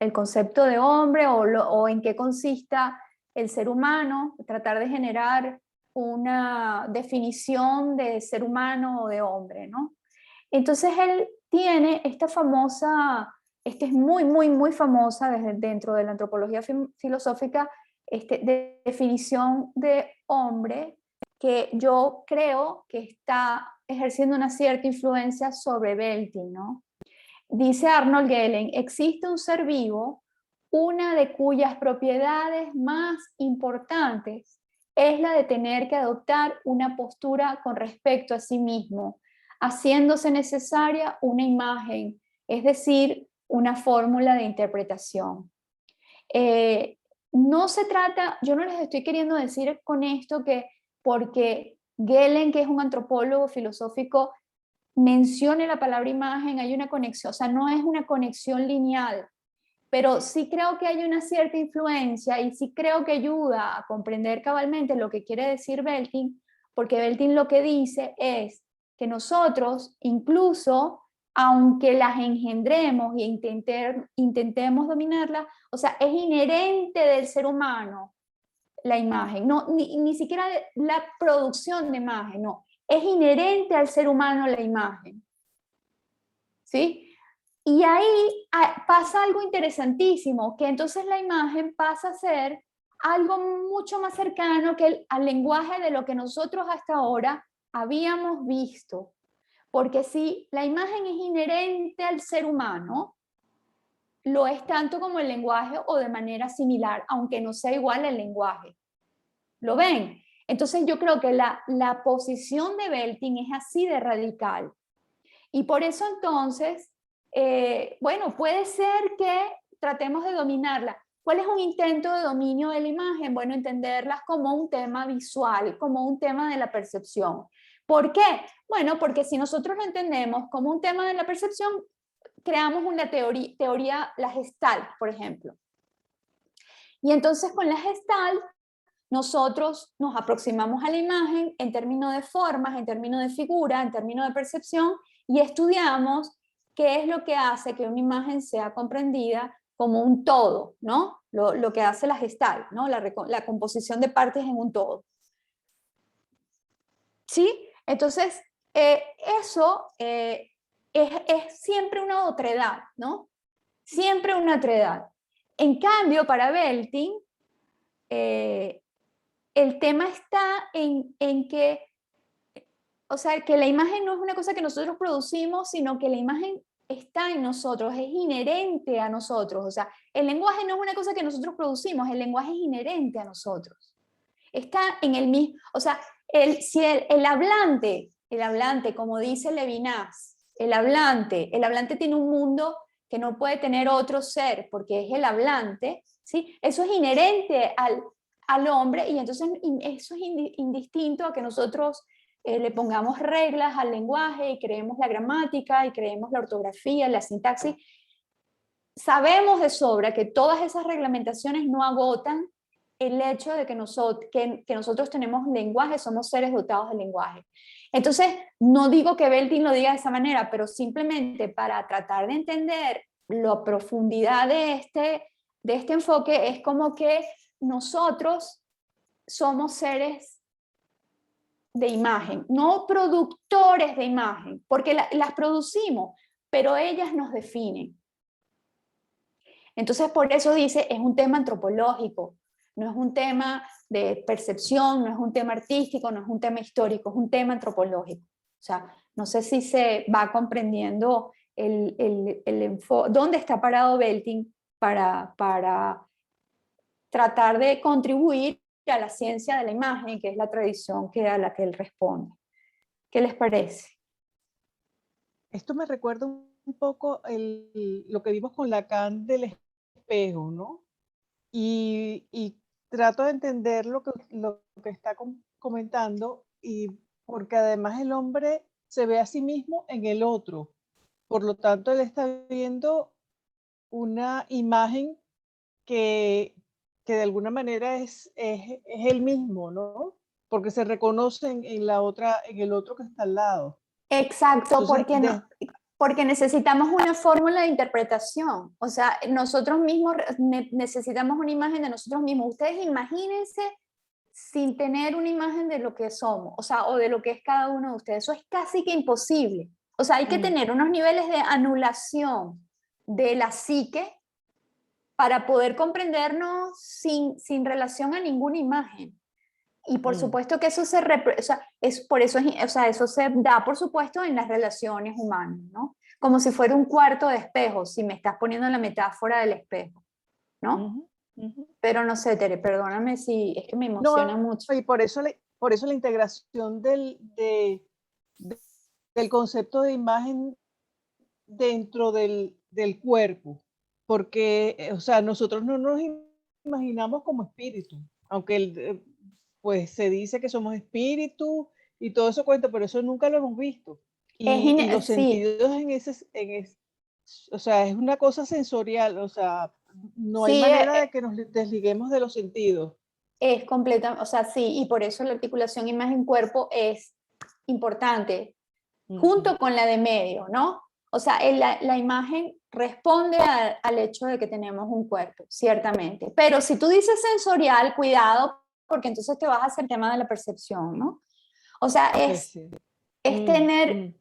el concepto de hombre o en qué consista el ser humano, tratar de generar una definición de ser humano o de hombre, ¿no? Entonces él tiene esta es muy, muy, muy famosa dentro de la antropología filosófica, definición de hombre que yo creo que está ejerciendo una cierta influencia sobre Belting, ¿no? Dice Arnold Gehlen, existe un ser vivo, una de cuyas propiedades más importantes es la de tener que adoptar una postura con respecto a sí mismo, haciéndose necesaria una imagen, es decir, una fórmula de interpretación. No se trata, yo no les estoy queriendo decir con esto que porque Gehlen, que es un antropólogo filosófico, mencione la palabra imagen, hay una conexión, o sea, no es una conexión lineal. pero sí creo que hay una cierta influencia y sí creo que ayuda a comprender cabalmente lo que quiere decir Belting, porque Belting lo que dice es que nosotros, incluso aunque las engendremos e intentemos dominarlas, o sea, es inherente del ser humano la imagen, no, ni siquiera la producción de imagen, no, es inherente al ser humano la imagen, ¿sí? Y ahí pasa algo interesantísimo, que entonces la imagen pasa a ser algo mucho más cercano que al lenguaje de lo que nosotros hasta ahora habíamos visto. Porque si la imagen es inherente al ser humano, lo es tanto como el lenguaje o de manera similar, aunque no sea igual el lenguaje. ¿Lo ven? Entonces yo creo que la posición de Belting es así de radical. Y por eso entonces, bueno, puede ser que tratemos de dominarla. ¿Cuál es un intento de dominio de la imagen? Bueno, entenderlas como un tema visual, como un tema de la percepción. ¿Por qué? Bueno, porque si nosotros lo entendemos como un tema de la percepción, creamos una teoría, la Gestalt, por ejemplo. Y entonces con la Gestalt nosotros nos aproximamos a la imagen en términos de formas, en términos de figura, en términos de percepción y estudiamos qué es lo que hace que una imagen sea comprendida como un todo, ¿no? Lo que hace la Gestalt, ¿no? La composición de partes en un todo. ¿Sí? Entonces, eso es siempre una otredad, ¿no? Siempre una otredad. En cambio, para Belting, el tema está en que, o sea, que la imagen no es una cosa que nosotros producimos, sino que la imagen está en nosotros, es inherente a nosotros. O sea, el lenguaje no es una cosa que nosotros producimos, el lenguaje es inherente a nosotros. Está en el mismo, o sea, si el hablante, como dice Levinas, el hablante tiene un mundo que no puede tener otro ser, porque es el hablante, ¿sí? Eso es inherente al hombre y entonces eso es indistinto a que nosotros le pongamos reglas al lenguaje y creemos la gramática y creemos la ortografía, la sintaxis. Sabemos de sobra que todas esas reglamentaciones no agotan el hecho de que nosotros tenemos lenguaje, somos seres dotados de lenguaje. Entonces, no digo que Belting lo diga de esa manera, pero simplemente para tratar de entender la profundidad de este enfoque, es como que nosotros somos seres de imagen, no productores de imagen, porque las producimos, pero ellas nos definen. Entonces, por eso dice, es un tema antropológico, no es un tema de percepción, no es un tema artístico, no es un tema histórico, es un tema antropológico. O sea, no sé si se va comprendiendo dónde está parado Belting para tratar de contribuir a la ciencia de la imagen, que es la tradición a la que él responde. ¿Qué les parece? Esto me recuerda un poco lo que vimos con Lacan del espejo, ¿no? Y trato de entender lo que está comentando, y porque además el hombre se ve a sí mismo en el otro. Por lo tanto, él está viendo una imagen que, que de alguna manera es él mismo, ¿no? Porque se reconoce en la otra, en el otro que está al lado. Exacto, Entonces, porque necesitamos una fórmula de interpretación. O sea, nosotros mismos necesitamos una imagen de nosotros mismos. Ustedes imagínense sin tener una imagen de lo que somos, o sea, o de lo que es cada uno de ustedes. Eso es casi que imposible. O sea, hay que tener unos niveles de anulación de la psique para poder comprendernos sin relación a ninguna imagen. Y por supuesto que eso o sea, por eso, o sea, eso se da, por supuesto, en las relaciones humanas, ¿no? Como si fuera un cuarto de espejo, si me estás poniendo la metáfora del espejo, ¿no? Pero no sé, Tere, perdóname si es que me emociona no, mucho. y por eso la integración del concepto de imagen dentro del cuerpo, porque, o sea, nosotros no nos imaginamos como espíritu, aunque pues se dice que somos espíritu y todo eso cuenta, pero eso nunca lo hemos visto. Y los Sí, sentidos o sea, es una cosa sensorial, o sea, no hay Sí, manera de que nos desliguemos de los sentidos. es completa, o sea, sí, y por eso la articulación imagen-cuerpo es importante, Ujú. junto con la de medio, ¿no? O sea, la imagen responde al hecho de que tenemos un cuerpo, ciertamente. Pero si tú dices sensorial, cuidado, porque entonces te vas a hacer el tema de la percepción, ¿no? O sea, Pues sí. es Mm, tener mm.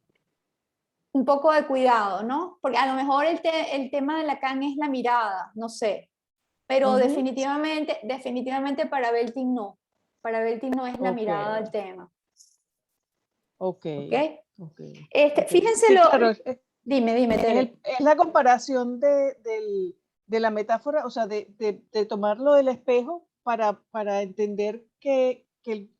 un poco de cuidado, ¿no? Porque a lo mejor el tema de Lacan es la mirada, no sé, pero Ujú. definitivamente para Belting no. Para Belting no es la Ok, mirada del tema, ok, ¿ok? ok, ok. Fíjense Sí, claro, dime, Tere. es la comparación de la metáfora, o sea, de tomarlo del espejo para entender que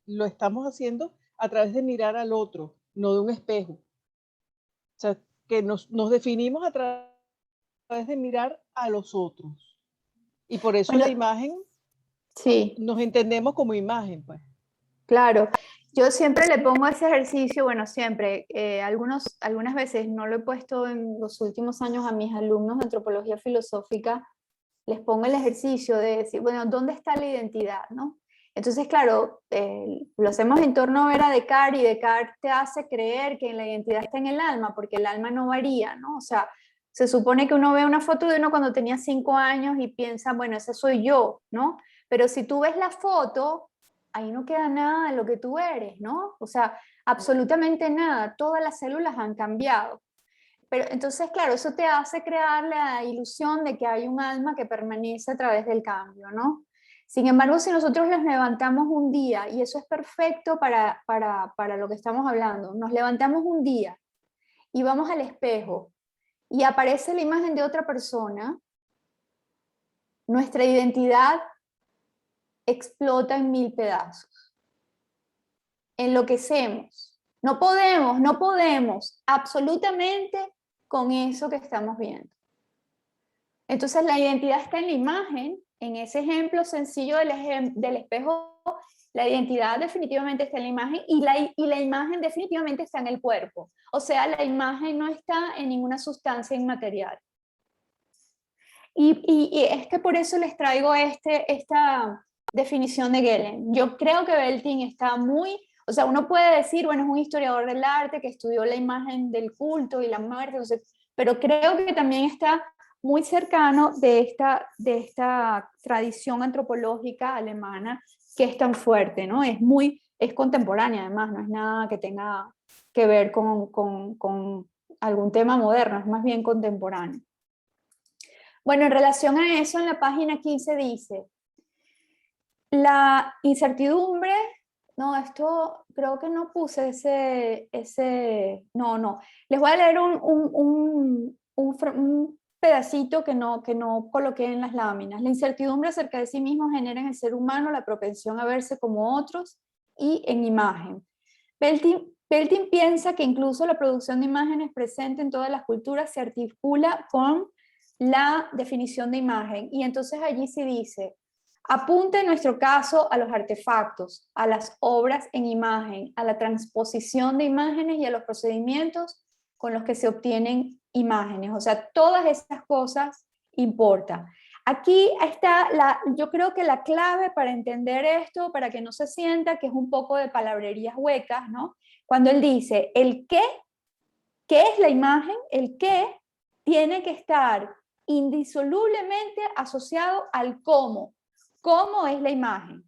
lo estamos haciendo a través de mirar al otro, no de un espejo. O sea, que nos definimos a través de mirar a los otros. Y por eso Bueno, la imagen, sí, nos entendemos como imagen, pues. claro. Yo siempre le pongo ese ejercicio, bueno, siempre, algunas veces no lo he puesto en los últimos años a mis alumnos de antropología filosófica, les pongo el ejercicio de decir, bueno, ¿dónde está la identidad, no? Entonces, claro, lo hacemos en torno a ver a Descartes, y Descartes te hace creer que la identidad está en el alma, porque el alma no varía, ¿no? O sea, se supone que uno ve una foto de uno cuando tenía 5 años y piensa, bueno, ese soy yo, ¿no? Pero si tú ves la foto, ahí no queda nada de lo que tú eres, ¿no? O sea, absolutamente nada, todas las células han cambiado. Pero entonces, claro, eso te hace crear la ilusión de que hay un alma que permanece a través del cambio, ¿no? Sin embargo, si nosotros nos levantamos un día, y eso es perfecto para lo que estamos hablando, nos levantamos un día y vamos al espejo y aparece la imagen de otra persona, nuestra identidad explota en mil pedazos. Enloquecemos. No podemos absolutamente con eso que estamos viendo. Entonces la identidad está en la imagen, en ese ejemplo sencillo del espejo, la identidad definitivamente está en la imagen y la imagen definitivamente está en el cuerpo. O sea, la imagen no está en ninguna sustancia inmaterial. Y es que por eso les traigo esta definición de Gehlen. Yo creo que Belting está muy, o sea, uno puede decir, bueno, es un historiador del arte que estudió la imagen del culto y la muerte, entonces, pero creo que también está muy cercano de esta tradición antropológica alemana que es tan fuerte, ¿no? Es contemporánea además, no es nada que tenga que ver con algún tema moderno, es más bien contemporáneo. Bueno, en relación a eso, en la página 15 dice, la incertidumbre, no, esto creo que no puse no, les voy a leer un pedacito que no coloqué en las láminas. La incertidumbre acerca de sí mismo genera en el ser humano la propensión a verse como otros y en imagen. Belting piensa que incluso la producción de imágenes presente en todas las culturas se articula con la definición de imagen. Y entonces allí se dice, apunta en nuestro caso a los artefactos, a las obras en imagen, a la transposición de imágenes y a los procedimientos con los que se obtienen imágenes. O sea, todas esas cosas importan. Aquí está, yo creo que la clave para entender esto, para que no se sienta que es un poco de palabrerías huecas, ¿no? Cuando él dice, ¿qué es la imagen? El qué tiene que estar indisolublemente asociado al cómo. ¿Cómo es la imagen?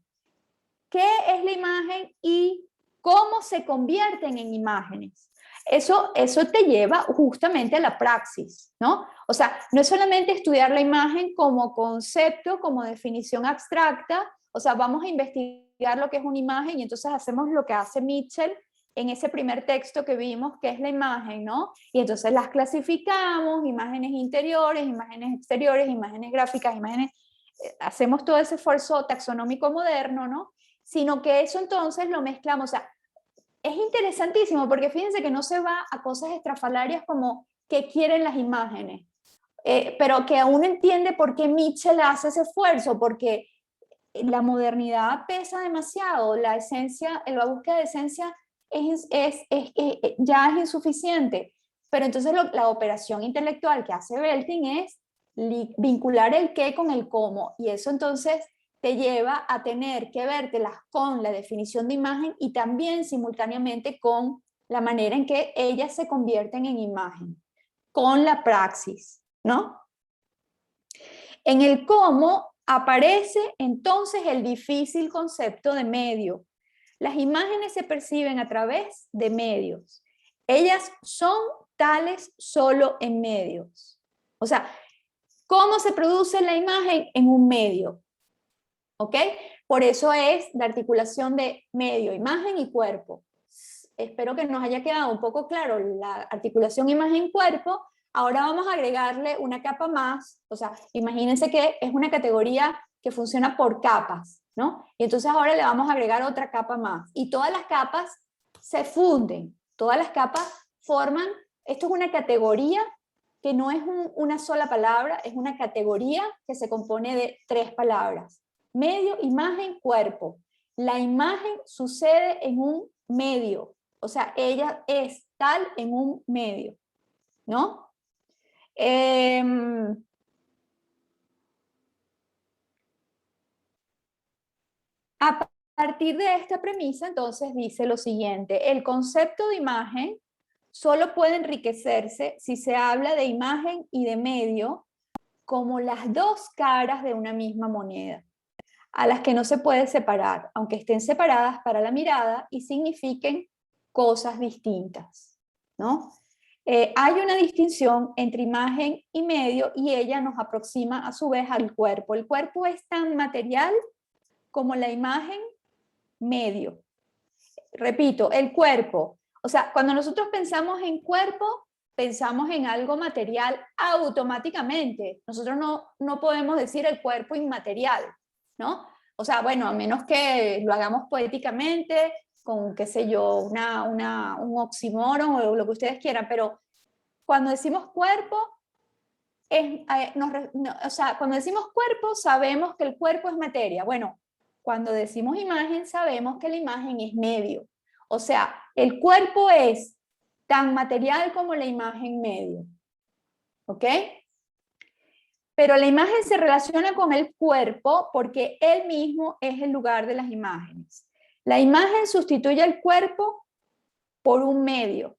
¿Qué es la imagen y cómo se convierten en imágenes? Eso te lleva justamente a la praxis, ¿no? O sea, no es solamente estudiar la imagen como concepto, como definición abstracta, o sea, vamos a investigar lo que es una imagen y entonces hacemos lo que hace Mitchell en ese primer texto que vimos, que es la imagen, ¿no? Y entonces las clasificamos, imágenes interiores, imágenes exteriores, imágenes gráficas, imágenes, hacemos todo ese esfuerzo taxonómico moderno, ¿no? Sino que eso entonces lo mezclamos, o sea, es interesantísimo porque fíjense que no se va a cosas estrafalarias como qué quieren las imágenes, pero que aún entiende por qué Mitchell hace ese esfuerzo, porque la modernidad pesa demasiado, la esencia, la búsqueda de esencia ya es insuficiente. Pero entonces la operación intelectual que hace Belting es vincular el qué con el cómo, y eso entonces te lleva a tener que vértelas con la definición de imagen y también simultáneamente con la manera en que ellas se convierten en imagen, con la praxis, ¿no? En el cómo aparece entonces el difícil concepto de medio. Las imágenes se perciben a través de medios. Ellas son tales solo en medios. O sea, ¿cómo se produce la imagen? En un medio. ¿Ok? Por eso es la articulación de medio, imagen y cuerpo. Espero que nos haya quedado un poco claro la articulación imagen-cuerpo. Ahora vamos a agregarle una capa más. O sea, imagínense que es una categoría que funciona por capas, ¿no? Y entonces ahora le vamos a agregar otra capa más. Y todas las capas se funden. Todas las capas forman, esto es una categoría que no es una sola palabra, es una categoría que se compone de 3 palabras. Medio, imagen, cuerpo. La imagen sucede en un medio, o sea, ella es tal en un medio, ¿no? A partir de esta premisa, entonces, dice lo siguiente: el concepto de imagen solo puede enriquecerse si se habla de imagen y de medio como las dos caras de una misma moneda, a las que no se puede separar, aunque estén separadas para la mirada y signifiquen cosas distintas, ¿no? Hay una distinción entre imagen y medio y ella nos aproxima a su vez al cuerpo. El cuerpo es tan material como la imagen medio. Repito, el cuerpo. O sea, cuando nosotros pensamos en cuerpo, pensamos en algo material automáticamente. Nosotros no podemos decir el cuerpo inmaterial, ¿no? O sea, bueno, a menos que lo hagamos poéticamente, con, qué sé yo, un oxímoron o lo que ustedes quieran, pero cuando decimos cuerpo, o sea, cuando decimos cuerpo, sabemos que el cuerpo es materia. Bueno, cuando decimos imagen, sabemos que la imagen es medio. O sea, el cuerpo es tan material como la imagen medio. ¿Ok? Pero la imagen se relaciona con el cuerpo porque él mismo es el lugar de las imágenes. La imagen sustituye al cuerpo por un medio.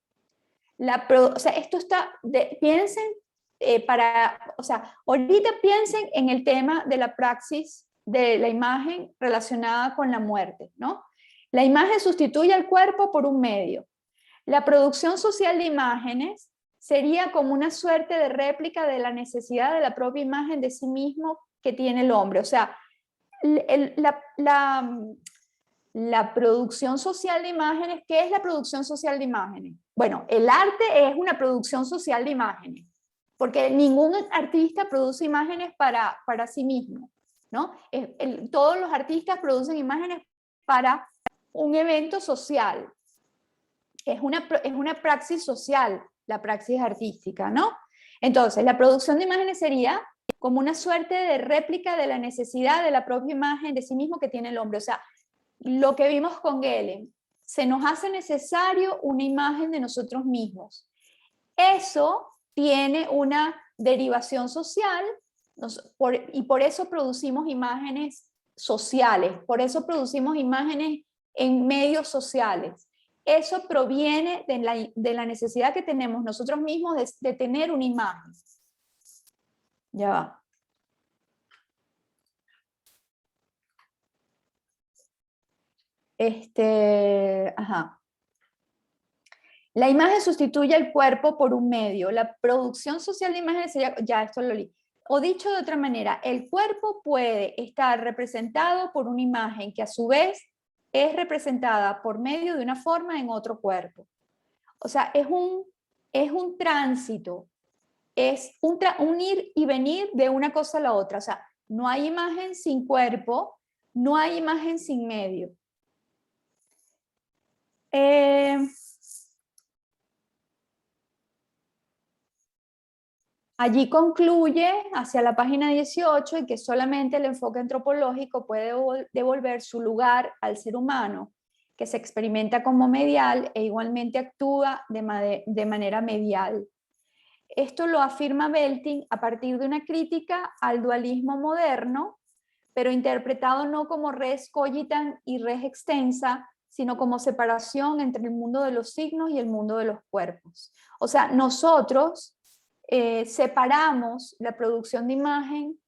O sea, esto está, piensen o sea, ahorita piensen en el tema de la praxis de la imagen relacionada con la muerte, ¿no? La imagen sustituye al cuerpo por un medio. La producción social de imágenes sería como una suerte de réplica de la necesidad de la propia imagen de sí mismo que tiene el hombre. O sea, la producción social de imágenes, ¿qué es la producción social de imágenes? Bueno, el arte es una producción social de imágenes, porque ningún artista produce imágenes para sí mismo, ¿no? Todos los artistas producen imágenes para un evento social. Es una praxis social, la praxis artística, ¿no? Entonces, la producción de imágenes sería como una suerte de réplica de la necesidad de la propia imagen de sí mismo que tiene el hombre. O sea, lo que vimos con Gehlen, se nos hace necesario una imagen de nosotros mismos. Eso tiene una derivación social y por eso producimos imágenes sociales, por eso producimos imágenes en medios sociales. Eso proviene de la necesidad que tenemos nosotros mismos de tener una imagen. Ya va. Ajá. La imagen sustituye al cuerpo por un medio. La producción social de imágenes sería, ya esto lo leí. O dicho de otra manera, el cuerpo puede estar representado por una imagen que a su vez es representada por medio de una forma en otro cuerpo. O sea, es un tránsito, es un ir y venir de una cosa a la otra. O sea, no hay imagen sin cuerpo, no hay imagen sin medio. Allí concluye hacia la página 18 en que solamente el enfoque antropológico puede devolver su lugar al ser humano que se experimenta como medial e igualmente actúa de manera medial. Esto lo afirma Belting a partir de una crítica al dualismo moderno, pero interpretado no como res cogitans y res extensa, sino como separación entre el mundo de los signos y el mundo de los cuerpos. O sea, nosotros separamos la producción de imagen,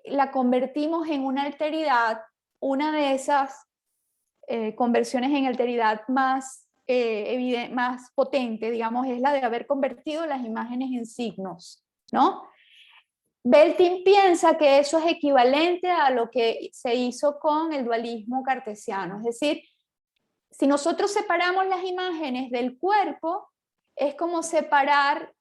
la convertimos en una alteridad. Una de esas conversiones en alteridad más más potente, digamos, es la de haber convertido las imágenes en signos, ¿no? Belting piensa que eso es equivalente a lo que se hizo con el dualismo cartesiano, es decir, si nosotros separamos las imágenes del cuerpo, es como separar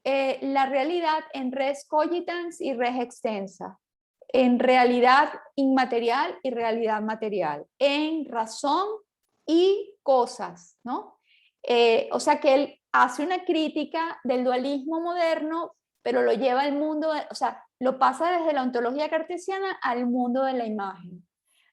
la realidad en res cogitans y res extensa, en realidad inmaterial y realidad material, en razón y cosas, ¿no? O sea que él hace una crítica del dualismo moderno, pero lo lleva al mundo, o sea, lo pasa desde la ontología cartesiana al mundo de la imagen.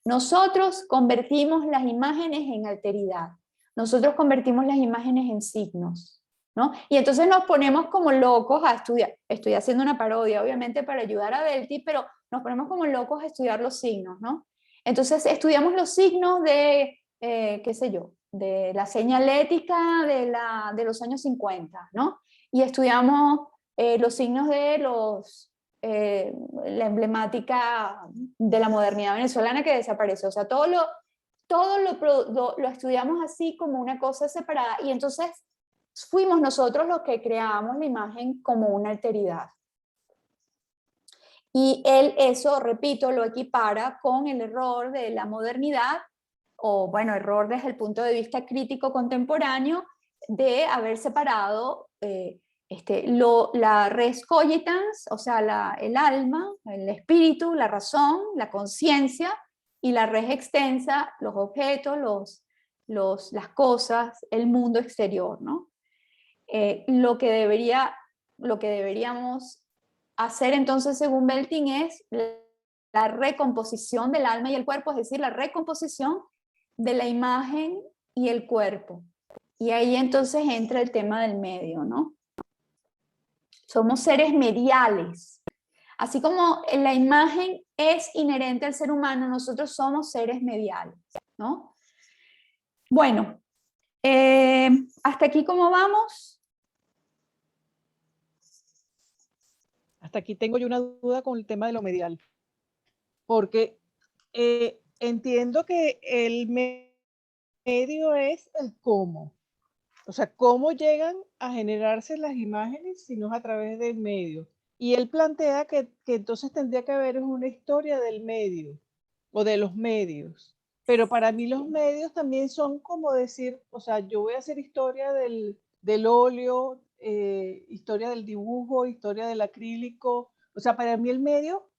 Nosotros convertimos las imágenes en alteridad, nosotros convertimos las imágenes en signos, ¿no? Y entonces nos ponemos como locos a estudiar. Estoy haciendo una parodia, obviamente, para ayudar a Belting, pero nos ponemos como locos a estudiar los signos, ¿no? Entonces estudiamos los signos de, qué sé yo, de la señalética de los años 50, ¿no? Y estudiamos los signos de la emblemática de la modernidad venezolana que desapareció. O sea, todo lo estudiamos así como una cosa separada y entonces fuimos nosotros los que creamos la imagen como una alteridad. Y él eso, repito, lo equipara con el error de la modernidad, o bueno, error desde el punto de vista crítico contemporáneo, de haber separado la res cogitans, o sea, el alma, el espíritu, la razón, la conciencia, y la res extensa, los objetos, las cosas, el mundo exterior, ¿no? Lo que deberíamos hacer entonces, según Belting, es la recomposición del alma y el cuerpo, es decir, la recomposición de la imagen y el cuerpo. Y ahí entonces entra el tema del medio, ¿no? Somos seres mediales. Así como la imagen es inherente al ser humano, nosotros somos seres mediales, ¿no? Bueno, hasta aquí, ¿cómo vamos? Hasta aquí tengo yo una duda con el tema de lo medial, porque entiendo que el medio es el cómo. O sea, cómo llegan a generarse las imágenes si no es a través del medio. Y él plantea que entonces tendría que haber una historia del medio o de los medios. Pero para mí los medios también son como decir, o sea, yo voy a hacer historia del óleo, historia del dibujo, historia del acrílico. O sea, para mí el medio,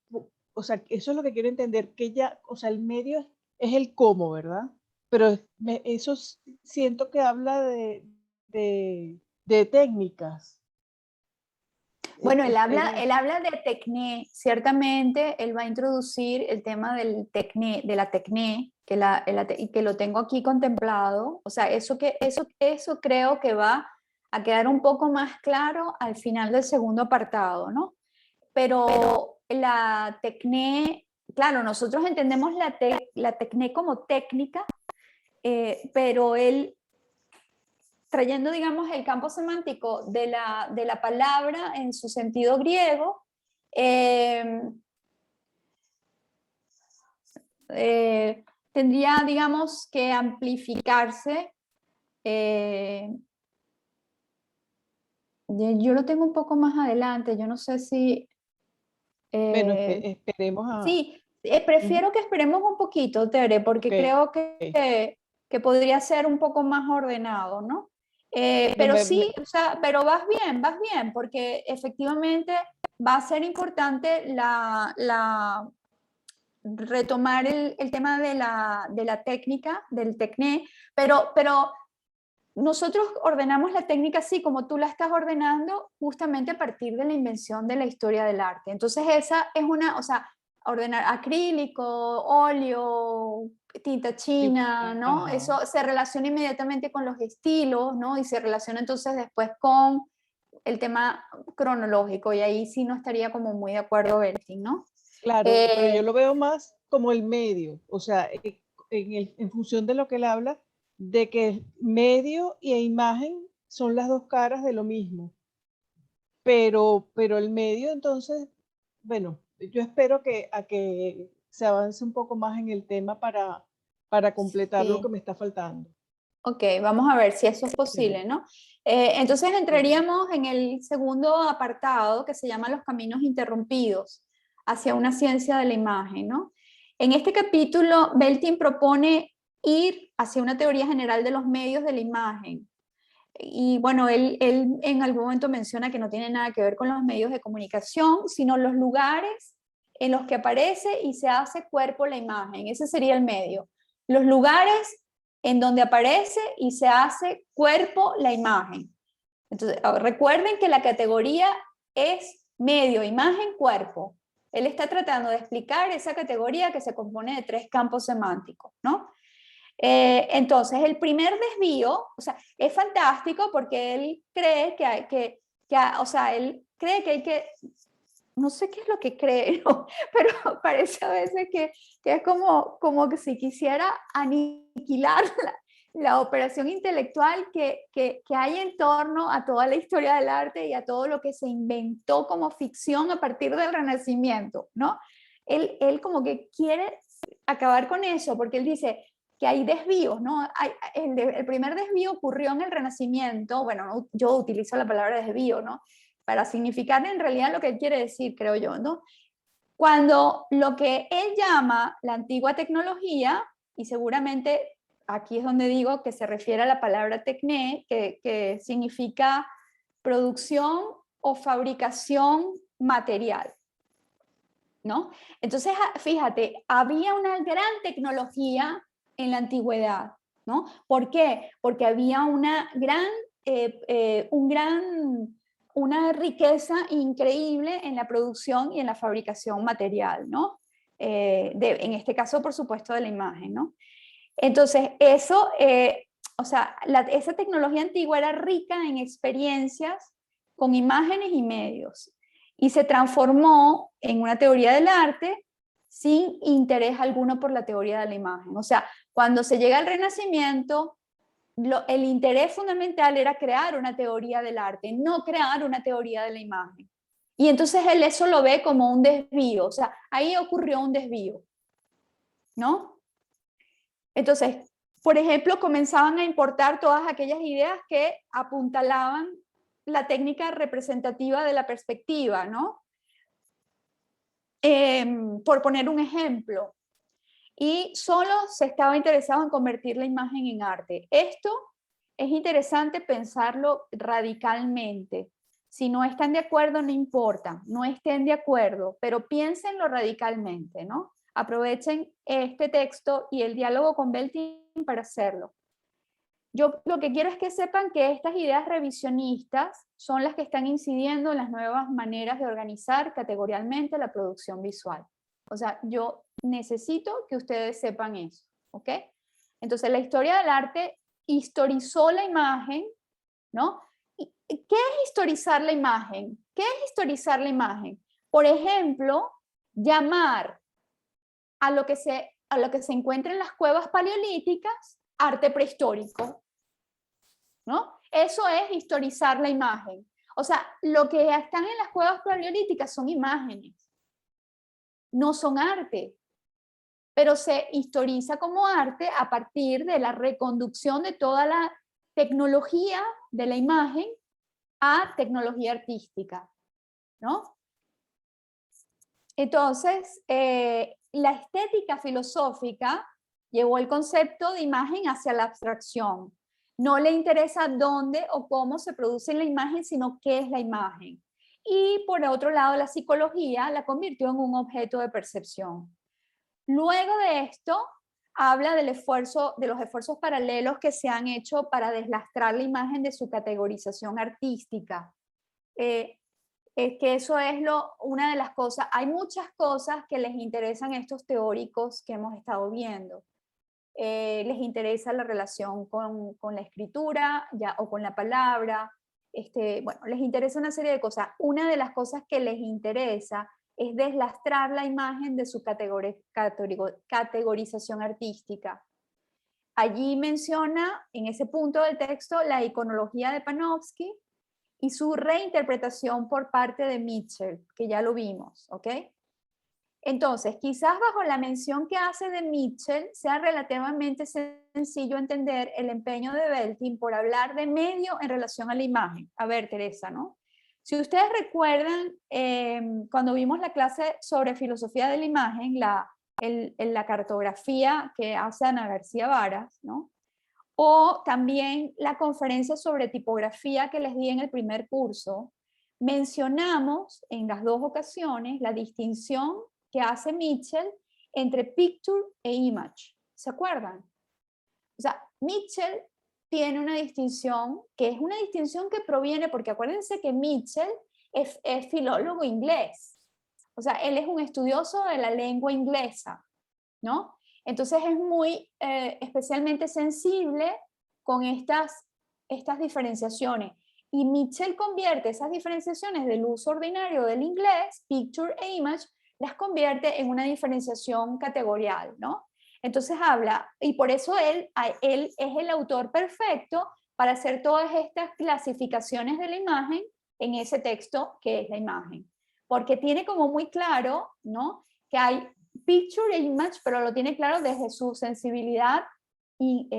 o sea, eso es lo que quiero entender, que ya, o sea, el medio es el cómo, ¿verdad? Pero eso siento que habla de técnicas. Bueno, él habla de tecné, ciertamente él va a introducir el tema del tecné, de la tecné, que lo tengo aquí contemplado, o sea, eso creo que va a quedar un poco más claro al final del segundo apartado, ¿no? Pero la tecné, claro, nosotros entendemos la tecné como técnica, pero él trayendo, digamos, el campo semántico de la palabra en su sentido griego, tendría, digamos, que amplificarse. Yo lo tengo un poco más adelante, yo no sé si... Bueno, esperemos a... Sí, prefiero que esperemos un poquito, Tere, porque Okay. creo que podría ser un poco más ordenado, ¿no? Bueno, Pero sí, o sea, pero vas bien, porque efectivamente va a ser importante retomar el tema de la técnica, del tecné, pero nosotros ordenamos la técnica así como tú la estás ordenando, justamente a partir de la invención de la historia del arte. Entonces esa es una, o sea, ordenar acrílico, óleo, tinta china, ¿no? Ajá. Eso se relaciona inmediatamente con los estilos, ¿no? Y se relaciona entonces después con el tema cronológico, y ahí sí no estaría como muy de acuerdo Belting, ¿no? Claro, pero yo lo veo más como el medio, o sea, en función de lo que él habla, de que medio y imagen son las dos caras de lo mismo, pero el medio entonces, bueno, yo espero que se avance un poco más en el tema para completar lo que Sí. me está faltando. Ok, vamos a ver si eso es Sí, posible, ¿no? Entonces sí. entraríamos en el segundo apartado que se llama los caminos interrumpidos hacia una ciencia de la imagen, ¿no? En este capítulo, Belting propone ir hacia una teoría general de los medios de la imagen. Y bueno, él en algún momento menciona que no tiene nada que ver con los medios de comunicación, sino los lugares en los que aparece y se hace cuerpo la imagen. Ese sería el medio. Los lugares en donde aparece y se hace cuerpo la imagen. Entonces, recuerden que la categoría es medio, imagen, cuerpo. Él está tratando de explicar esa categoría que se compone de 3 campos semánticos, ¿no? Entonces, el primer desvío, o sea, es fantástico porque él cree que hay o sea, él cree que hay que, no sé qué es lo que cree, ¿no? Pero parece a veces que es como que si quisiera aniquilar la operación intelectual que hay en torno a toda la historia del arte y a todo lo que se inventó como ficción a partir del Renacimiento, ¿no? Él como que quiere acabar con eso, porque él dice que hay desvíos, ¿no? El primer desvío ocurrió en el Renacimiento, bueno, yo utilizo la palabra desvío, ¿no? Para significar en realidad lo que él quiere decir, creo yo, ¿no? Cuando lo que él llama la antigua tecnología, y seguramente aquí es donde digo que se refiere a la palabra tecné, que significa producción o fabricación material, ¿no? Entonces, fíjate, había una gran tecnología en la antigüedad, ¿no? ¿Por qué? Porque había una riqueza increíble en la producción y en la fabricación material, ¿no? En este caso, por supuesto, de la imagen, ¿no? Entonces, eso, o sea, esa tecnología antigua era rica en experiencias con imágenes y medios y se transformó en una teoría del arte sin interés alguno por la teoría de la imagen. O sea, cuando se llega al Renacimiento, el interés fundamental era crear una teoría del arte, no crear una teoría de la imagen. Y entonces él eso lo ve como un desvío, o sea, ahí ocurrió un desvío, ¿no? Entonces, por ejemplo, comenzaban a importar todas aquellas ideas que apuntalaban la técnica representativa de la perspectiva, ¿no? Por poner un ejemplo. Y solo se estaba interesado en convertir la imagen en arte. Esto es interesante pensarlo radicalmente. Si no están de acuerdo, no importa, no estén de acuerdo, pero piénsenlo radicalmente, ¿no? Aprovechen este texto y el diálogo con Belting para hacerlo. Yo lo que quiero es que sepan que estas ideas revisionistas son las que están incidiendo en las nuevas maneras de organizar categorialmente la producción visual. O sea, yo necesito que ustedes sepan eso, ¿ok? Entonces, la historia del arte historizó la imagen, ¿no? ¿Qué es historizar la imagen? ¿Qué es historizar la imagen? Por ejemplo, llamar a lo que se encuentra en las cuevas paleolíticas arte prehistórico, ¿no? Eso es historizar la imagen. O sea, lo que están en las cuevas paleolíticas son imágenes, no son arte, pero se historiza como arte a partir de la reconducción de toda la tecnología de la imagen a tecnología artística, ¿no? Entonces, la estética filosófica llevó el concepto de imagen hacia la abstracción. No le interesa dónde o cómo se produce la imagen, sino qué es la imagen. Y por otro lado, la psicología la convirtió en un objeto de percepción. Luego de esto, habla de los esfuerzos paralelos que se han hecho para deslastrar la imagen de su categorización artística. Es que eso es una de las cosas. Hay muchas cosas que les interesan a estos teóricos que hemos estado viendo. Les interesa la relación con la escritura ya, o con la palabra. Bueno, les interesa una serie de cosas. Una de las cosas que les interesa es deslastrar la imagen de su categorización artística. Allí menciona en ese punto del texto la iconología de Panofsky y su reinterpretación por parte de Mitchell, que ya lo vimos, ¿ok? Entonces, quizás bajo la mención que hace de Mitchell sea relativamente sencillo entender el empeño de Belting por hablar de medio en relación a la imagen. A ver, Teresa, ¿no? Si ustedes recuerdan, cuando vimos la clase sobre filosofía de la imagen, la cartografía que hace Ana García Varas, ¿no? O también la conferencia sobre tipografía que les di en el primer curso, mencionamos en las dos ocasiones la distinción que hace Mitchell entre picture e image. ¿Se acuerdan? O sea, Mitchell tiene una distinción que es una distinción que proviene, porque acuérdense que Mitchell es filólogo inglés. O sea, él es un estudioso de la lengua inglesa, ¿no? Entonces es muy especialmente sensible con estas diferenciaciones. Y Mitchell convierte esas diferenciaciones del uso ordinario del inglés, picture e image, las convierte en una diferenciación categorial, ¿no? Entonces habla, y por eso él es el autor perfecto para hacer todas estas clasificaciones de la imagen en ese texto que es la imagen. Porque tiene como muy claro, ¿no?, que hay picture e image, pero lo tiene claro desde su sensibilidad y,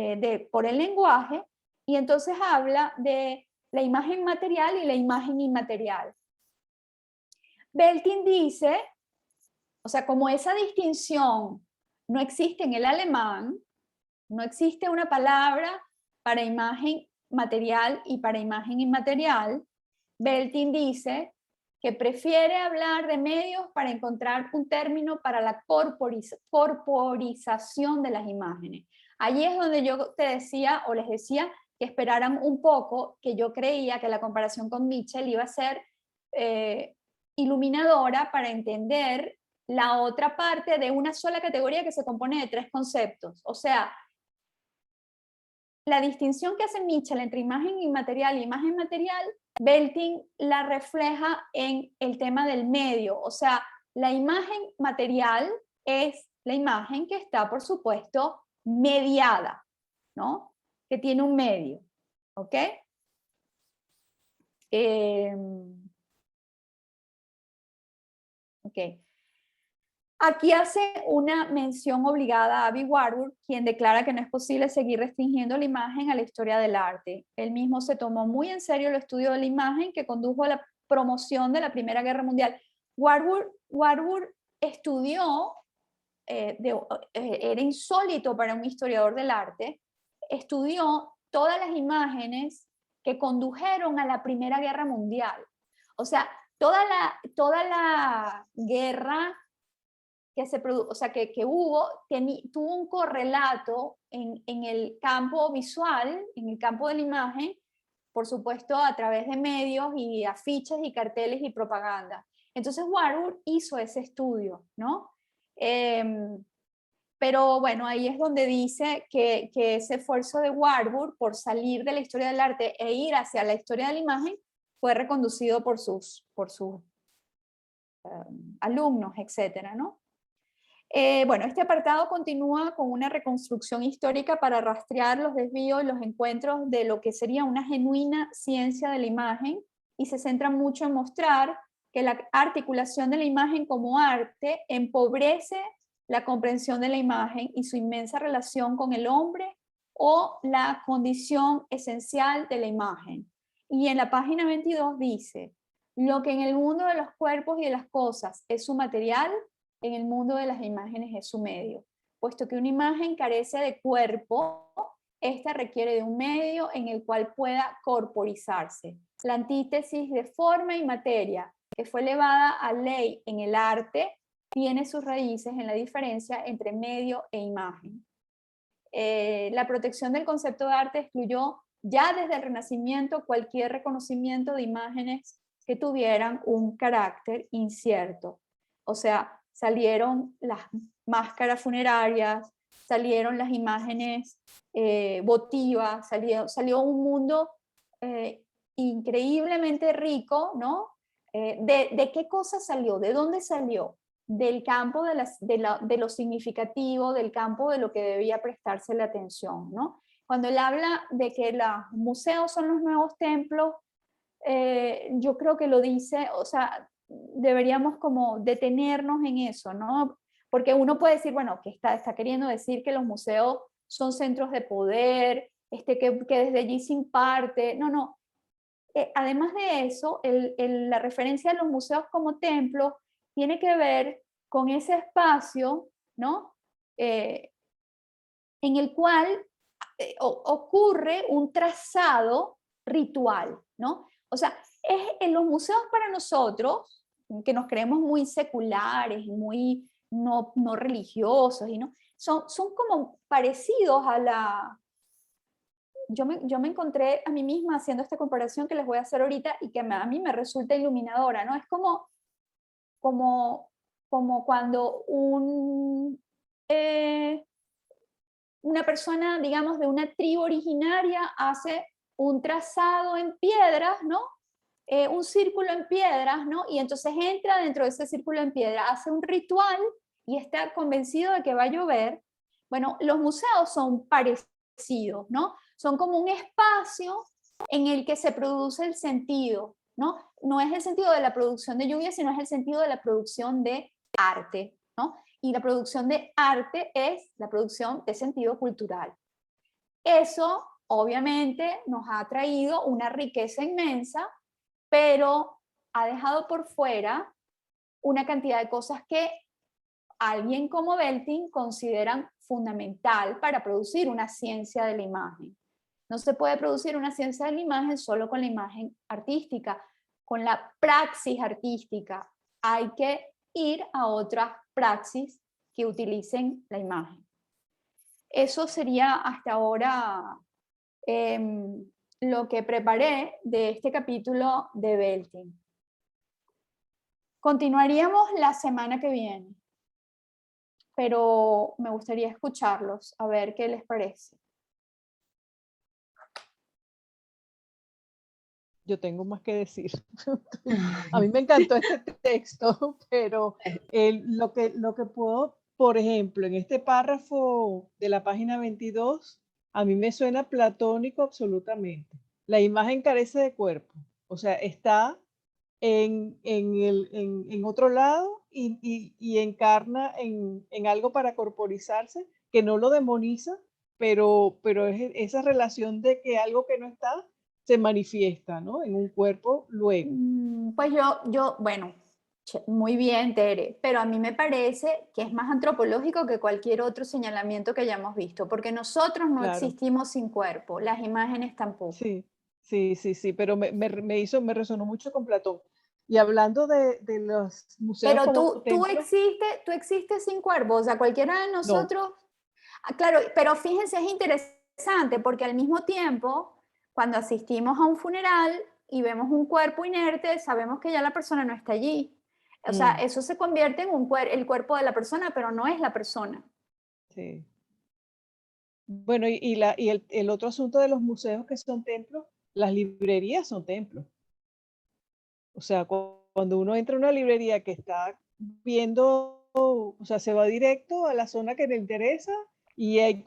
por el lenguaje, y entonces habla de la imagen material y la imagen inmaterial. Belting dice, o sea, como esa distinción no existe en el alemán, no existe una palabra para imagen material y para imagen inmaterial, Belting dice que prefiere hablar de medios para encontrar un término para la corporización de las imágenes. Allí es donde yo te decía, o les decía, que esperaran un poco, que yo creía que la comparación con Mitchell iba a ser iluminadora para entender la otra parte de una sola categoría que se compone de tres conceptos. O sea, la distinción que hace Mitchell entre imagen inmaterial e imagen material, Belting la refleja en el tema del medio. O sea, la imagen material es la imagen que está, por supuesto, mediada, ¿no? Que tiene un medio, ¿ok? Ok. Aquí hace una mención obligada a Abby Warburg, quien declara que no es posible seguir restringiendo la imagen a la historia del arte. Él mismo se tomó muy en serio el estudio de la imagen que condujo a la promoción de la Primera Guerra Mundial. Warburg estudió, era insólito para un historiador del arte, estudió todas las imágenes que condujeron a la Primera Guerra Mundial. O sea, toda la guerra que se produjo, o sea, que hubo, tuvo un correlato en el campo visual, en el campo de la imagen, por supuesto a través de medios y afiches y carteles y propaganda. Entonces Warburg hizo ese estudio, ¿no? Pero bueno, ahí es donde dice que ese esfuerzo de Warburg por salir de la historia del arte e ir hacia la historia de la imagen fue reconducido por sus alumnos, etcétera, ¿no? Bueno, este apartado continúa con una reconstrucción histórica para rastrear los desvíos y los encuentros de lo que sería una genuina ciencia de la imagen y se centra mucho en mostrar que la articulación de la imagen como arte empobrece la comprensión de la imagen y su inmensa relación con el hombre o la condición esencial de la imagen. Y en la página 22 dice, lo que en el mundo de los cuerpos y de las cosas es su material, en el mundo de las imágenes es su medio. Puesto que una imagen carece de cuerpo, esta requiere de un medio en el cual pueda corporizarse. La antítesis de forma y materia, que fue elevada a ley en el arte, tiene sus raíces en la diferencia entre medio e imagen. La protección del concepto de arte excluyó ya desde el Renacimiento cualquier reconocimiento de imágenes que tuvieran un carácter incierto. O sea, salieron las máscaras funerarias, salieron las imágenes votivas, salió un mundo increíblemente rico, ¿no? ¿De qué cosa salió? ¿De dónde salió? Del campo de lo significativo, del campo de lo que debía prestarse la atención, ¿no? Cuando él habla de que los museos son los nuevos templos, yo creo que lo dice, o sea, deberíamos como detenernos en eso, ¿no? Porque uno puede decir, bueno, que está queriendo decir que los museos son centros de poder, que desde allí se imparte. No, no. Además de eso, la referencia a los museos como templos tiene que ver con ese espacio, ¿no? En el cual ocurre un trazado ritual, ¿no? O sea, en los museos para nosotros, que nos creemos muy seculares, muy no religiosos, y no, son como parecidos a la... Yo me encontré a mí misma haciendo esta comparación que les voy a hacer ahorita y que a mí me resulta iluminadora, ¿no? Es como, como cuando una persona, digamos, de una tribu originaria hace un trazado en piedras, ¿no? Un círculo en piedras, ¿no? Y entonces entra dentro de ese círculo en piedra, hace un ritual y está convencido de que va a llover. Bueno, los museos son parecidos, ¿no? Son como un espacio en el que se produce el sentido, ¿no? No es el sentido de la producción de lluvia, sino es el sentido de la producción de arte, ¿no? Y la producción de arte es la producción de sentido cultural. Eso, obviamente, nos ha traído una riqueza inmensa, pero ha dejado por fuera una cantidad de cosas que alguien como Belting consideran fundamental para producir una ciencia de la imagen. No se puede producir una ciencia de la imagen solo con la imagen artística, con la praxis artística. Hay que ir a otras praxis que utilicen la imagen. Eso sería hasta ahora lo que preparé de este capítulo de Belting. Continuaríamos la semana que viene, pero me gustaría escucharlos, a ver qué les parece. Yo tengo más que decir. A mí me encantó este texto, pero lo que puedo, por ejemplo, en este párrafo de la página 22, a mí me suena platónico absolutamente. La imagen carece de cuerpo, o sea, está en otro lado y encarna en algo para corporizarse, que no lo demoniza, pero es esa relación de que algo que no está se manifiesta, ¿no? En un cuerpo luego. Pues bueno, muy bien, Tere, pero a mí me parece que es más antropológico que cualquier otro señalamiento que hayamos visto, porque nosotros no Claro, existimos sin cuerpo, las imágenes tampoco. sí, sí, pero me resonó mucho con Platón. Y hablando de los museos Pero como tú templos, existes sin cuerpo, o sea, cualquiera de no. nosotros. Claro, pero fíjense, es interesante porque al mismo tiempo, cuando asistimos a un funeral y vemos un cuerpo inerte, sabemos que ya la persona no está allí. O sea, eso se convierte en el cuerpo de la persona, pero no es la persona. Sí. Bueno, y el otro asunto de los museos que son templos, las librerías son templos. O sea, cuando uno entra a una librería que está viendo, o sea, se va directo a la zona que le interesa y hay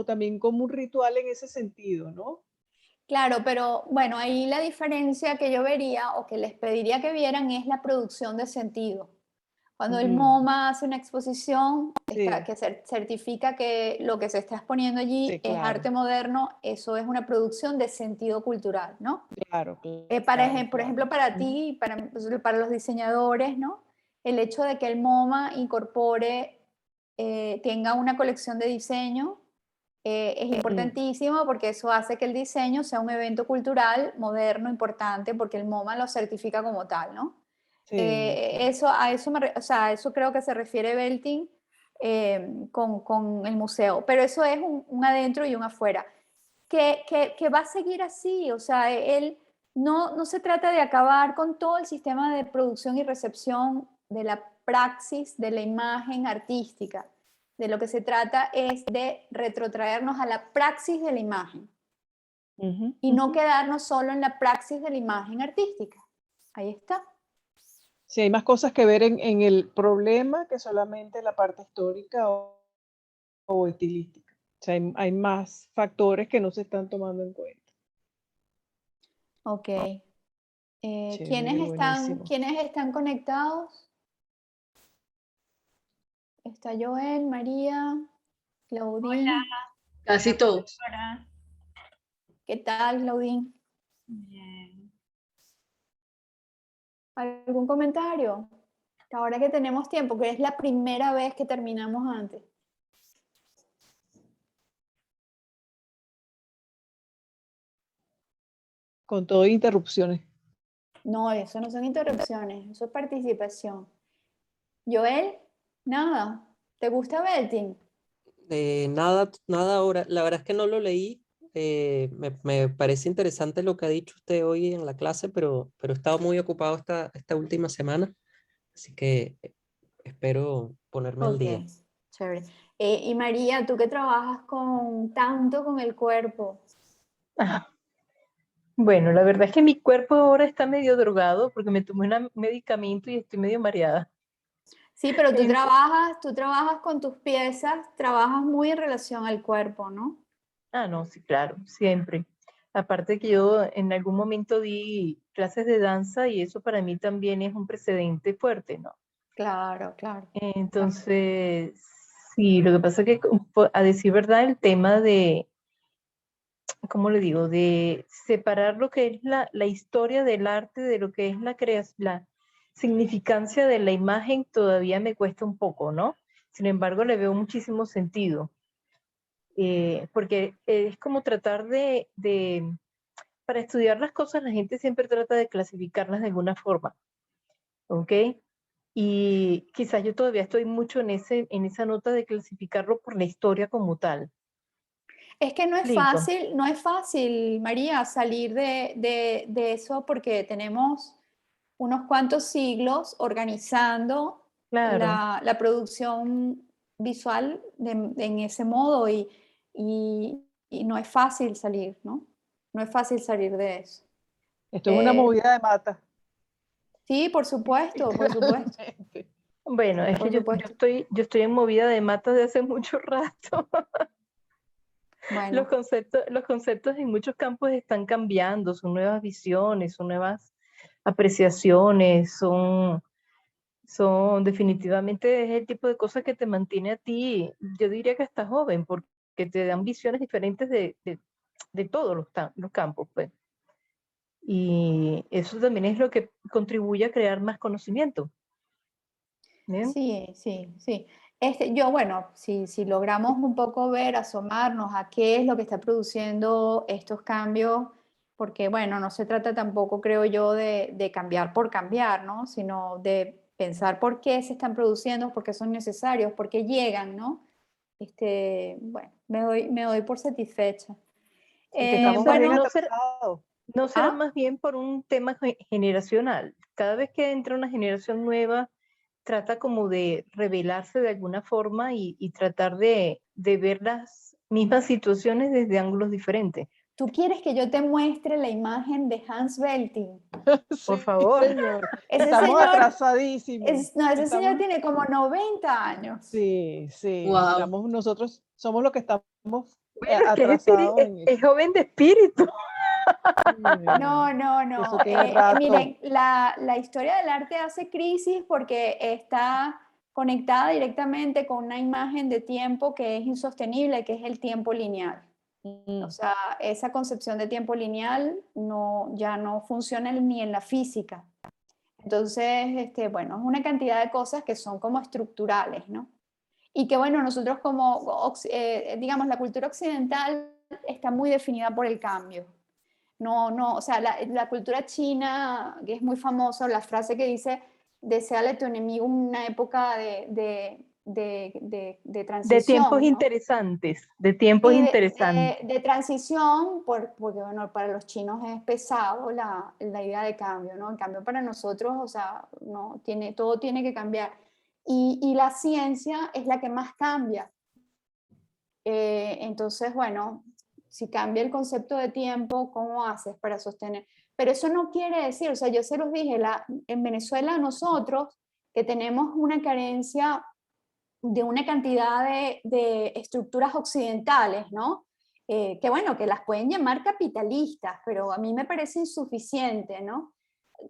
también como un ritual en ese sentido, ¿no? Claro, pero bueno, ahí la diferencia que yo vería o que les pediría que vieran es la producción de sentido. Cuando el Ujú. MoMA hace una exposición Sí, que certifica que lo que se está exponiendo allí sí, es claro, arte moderno, eso es una producción de sentido cultural, ¿no? claro, Por claro. ejemplo, para Ujú. ti, para los diseñadores, ¿no? El hecho de que el MoMA incorpore, tenga una colección de diseño, es importantísimo porque eso hace que el diseño sea un evento cultural moderno, importante, porque el MoMA lo certifica como tal, ¿no? Sí, O sea, a eso creo que se refiere Belting con el museo, pero eso es un adentro y un afuera, que va a seguir así, o sea, él no se trata de acabar con todo el sistema de producción y recepción de la praxis de la imagen artística. De lo que se trata es de retrotraernos a la praxis de la imagen Ujú, y no ujú. quedarnos solo en la praxis de la imagen artística. Ahí está. Sí, hay más cosas que ver en el problema que solamente la parte histórica o estilística. O sea, hay más factores que no se están tomando en cuenta. Ok. Chévere, buenísimo. ¿Quiénes están conectados? Está Joel, María, Claudine. Casi Hola, todos. profesora. ¿Qué tal, Claudine? Bien. ¿Algún comentario? Ahora que tenemos tiempo, que es la primera vez que terminamos antes. Con todo interrupciones. No, eso no son interrupciones, eso es participación. Joel, nada. ¿Te gusta Belting? Nada, nada ahora. La verdad es que no lo leí. Me parece interesante lo que ha dicho usted hoy en la clase, pero he estado muy ocupado esta última semana, así que espero ponerme al Ok, día. chévere. Y María, tú que trabajas con tanto con el cuerpo. Ajá. Bueno, la verdad es que mi cuerpo ahora está medio drogado porque me tomé un medicamento y estoy medio mareada. Sí, pero Ent- tú trabajas con tus piezas, trabajas muy en relación al cuerpo, ¿no? no, sí, claro, siempre. Aparte que yo en algún momento di clases de danza y eso para mí también es un precedente fuerte, ¿no? Claro, claro. Entonces, sí, lo que pasa es que, a decir verdad, el tema de, ¿cómo le digo? De separar lo que es la historia del arte de lo que es la significancia de la imagen todavía me cuesta un poco, ¿no? Sin embargo, le veo muchísimo sentido, porque es como tratar para estudiar las cosas, la gente siempre trata de clasificarlas de alguna forma, ¿ok? Y quizás yo todavía estoy mucho en esa nota de clasificarlo por la historia como tal. Es que ¿Explico? no es fácil, María, salir de eso porque tenemos unos cuantos siglos organizando Claro. la producción visual en ese modo y no es fácil salir, ¿no? No es fácil salir de eso. Esto es una Eh, movida de mata. sí, por supuesto, por supuesto, Literalmente. Bueno, es que por supuesto. yo estoy en movida de matas de hace mucho rato. Bueno, Los conceptos en muchos campos están cambiando, son nuevas visiones, son nuevas apreciaciones, son definitivamente es el tipo de cosas que te mantiene a ti, yo diría que hasta joven, porque te dan visiones diferentes de todos los campos, pues. Y eso también es lo que contribuye a crear más conocimiento. ¿Bien? sí, sí, sí. Yo, bueno, si logramos un poco ver, asomarnos a qué es lo que está produciendo estos cambios, porque, bueno, no se trata tampoco, creo yo, de cambiar por cambiar, ¿no? Sino de pensar por qué se están produciendo, por qué son necesarios, por qué llegan, ¿no? Bueno, me doy por satisfecha. Y que estamos más bien Bueno, atrasados. ¿No será ¿ah? más bien por un tema generacional? Cada vez que entra una generación nueva, trata como de revelarse de alguna forma y tratar de ver las mismas situaciones desde ángulos diferentes. ¿Tú quieres que yo te muestre la imagen de Hans Belting? Por Sí, favor. señor. Ese Estamos señor atrasadísimos. No, ese señor Estamos, tiene como 90 años. sí, sí. Wow. Nosotros somos los que estamos Bueno, es que atrasados en es eso. joven de espíritu. No, no, Eso no. tiene rato. Miren, la historia del arte hace crisis porque está conectada directamente con una imagen de tiempo que es insostenible, que es el tiempo lineal. O Mm. sea, esa concepción de tiempo lineal ya no funciona ni en la física. Entonces, bueno, es una cantidad de cosas que son como estructurales, ¿no? Y que bueno, nosotros digamos, la cultura occidental está muy definida por el cambio. No, o sea, la cultura china, que es muy famosa, la frase que dice, deséale a tu enemigo una época de De transición, tiempos ¿no? interesantes, de tiempos Y interesantes. de transición, porque bueno, para los chinos es pesado la idea de cambio, ¿no? En cambio para nosotros, o sea, no, todo tiene que cambiar. Y la ciencia es la que más cambia. Entonces, bueno, si cambia el concepto de tiempo, ¿cómo haces para sostener? Pero eso no quiere decir, o sea, yo se los dije, en Venezuela nosotros, que tenemos una carencia de una cantidad de estructuras occidentales, ¿no? Que bueno, que las pueden llamar capitalistas, pero a mí me parece insuficiente, ¿no?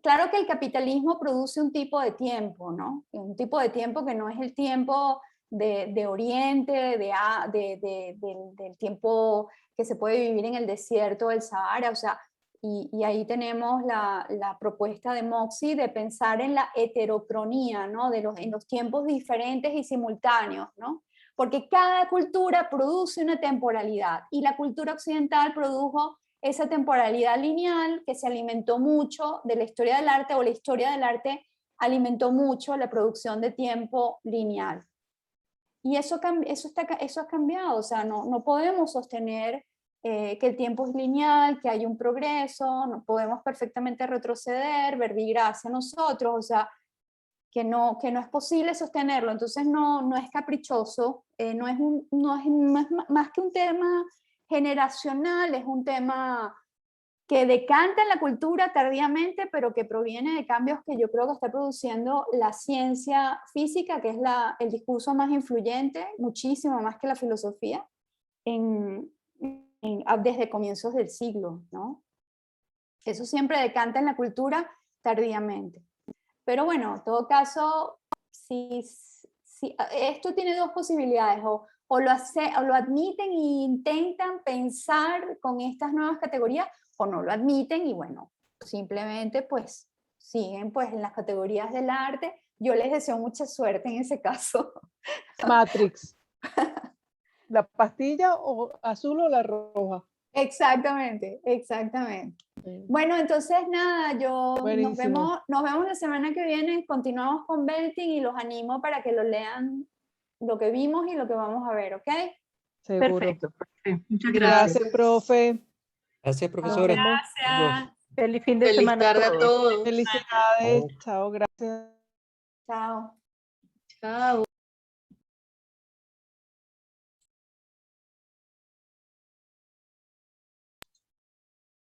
Claro que el capitalismo produce un tipo de tiempo, ¿no? Un tipo de tiempo que no es el tiempo de Oriente, del tiempo que se puede vivir en el desierto del Sahara, o sea, y ahí tenemos la propuesta de Moxie de pensar en la heterocronía, ¿no? En los tiempos diferentes y simultáneos, ¿no? Porque cada cultura produce una temporalidad y la cultura occidental produjo esa temporalidad lineal que se alimentó mucho de la historia del arte, o la historia del arte alimentó mucho la producción de tiempo lineal. Y eso ha cambiado, o sea, no podemos sostener que el tiempo es lineal, que hay un progreso, no podemos perfectamente retroceder, verbigracia hacia nosotros, o sea, que no es posible sostenerlo. Entonces no es caprichoso, no es más que un tema generacional, es un tema que decanta en la cultura tardíamente, pero que proviene de cambios que yo creo que está produciendo la ciencia física, que es el discurso más influyente, muchísimo más que la filosofía, desde comienzos del siglo, ¿no? Eso siempre decanta en la cultura tardíamente. Pero bueno, en todo caso, si esto tiene dos posibilidades, o lo admiten e intentan pensar con estas nuevas categorías, o no lo admiten y bueno, simplemente pues siguen pues en las categorías del arte. Yo les deseo mucha suerte en ese caso. Matrix. ¿La pastilla o azul o la roja? Exactamente, exactamente. Bueno, entonces nada, Buenísimo. nos vemos la semana que viene, continuamos con Belting y los animo para que lo lean, lo que vimos y lo que vamos a ver, ¿ok? Seguro. Perfecto, perfecto. Muchas gracias. Gracias, profe. Gracias, Nos profesora. vemos. Gracias. Feliz fin de Feliz semana a tarde a todos. todos. Felicidades. Chao. Chao, gracias. Chao. Chao.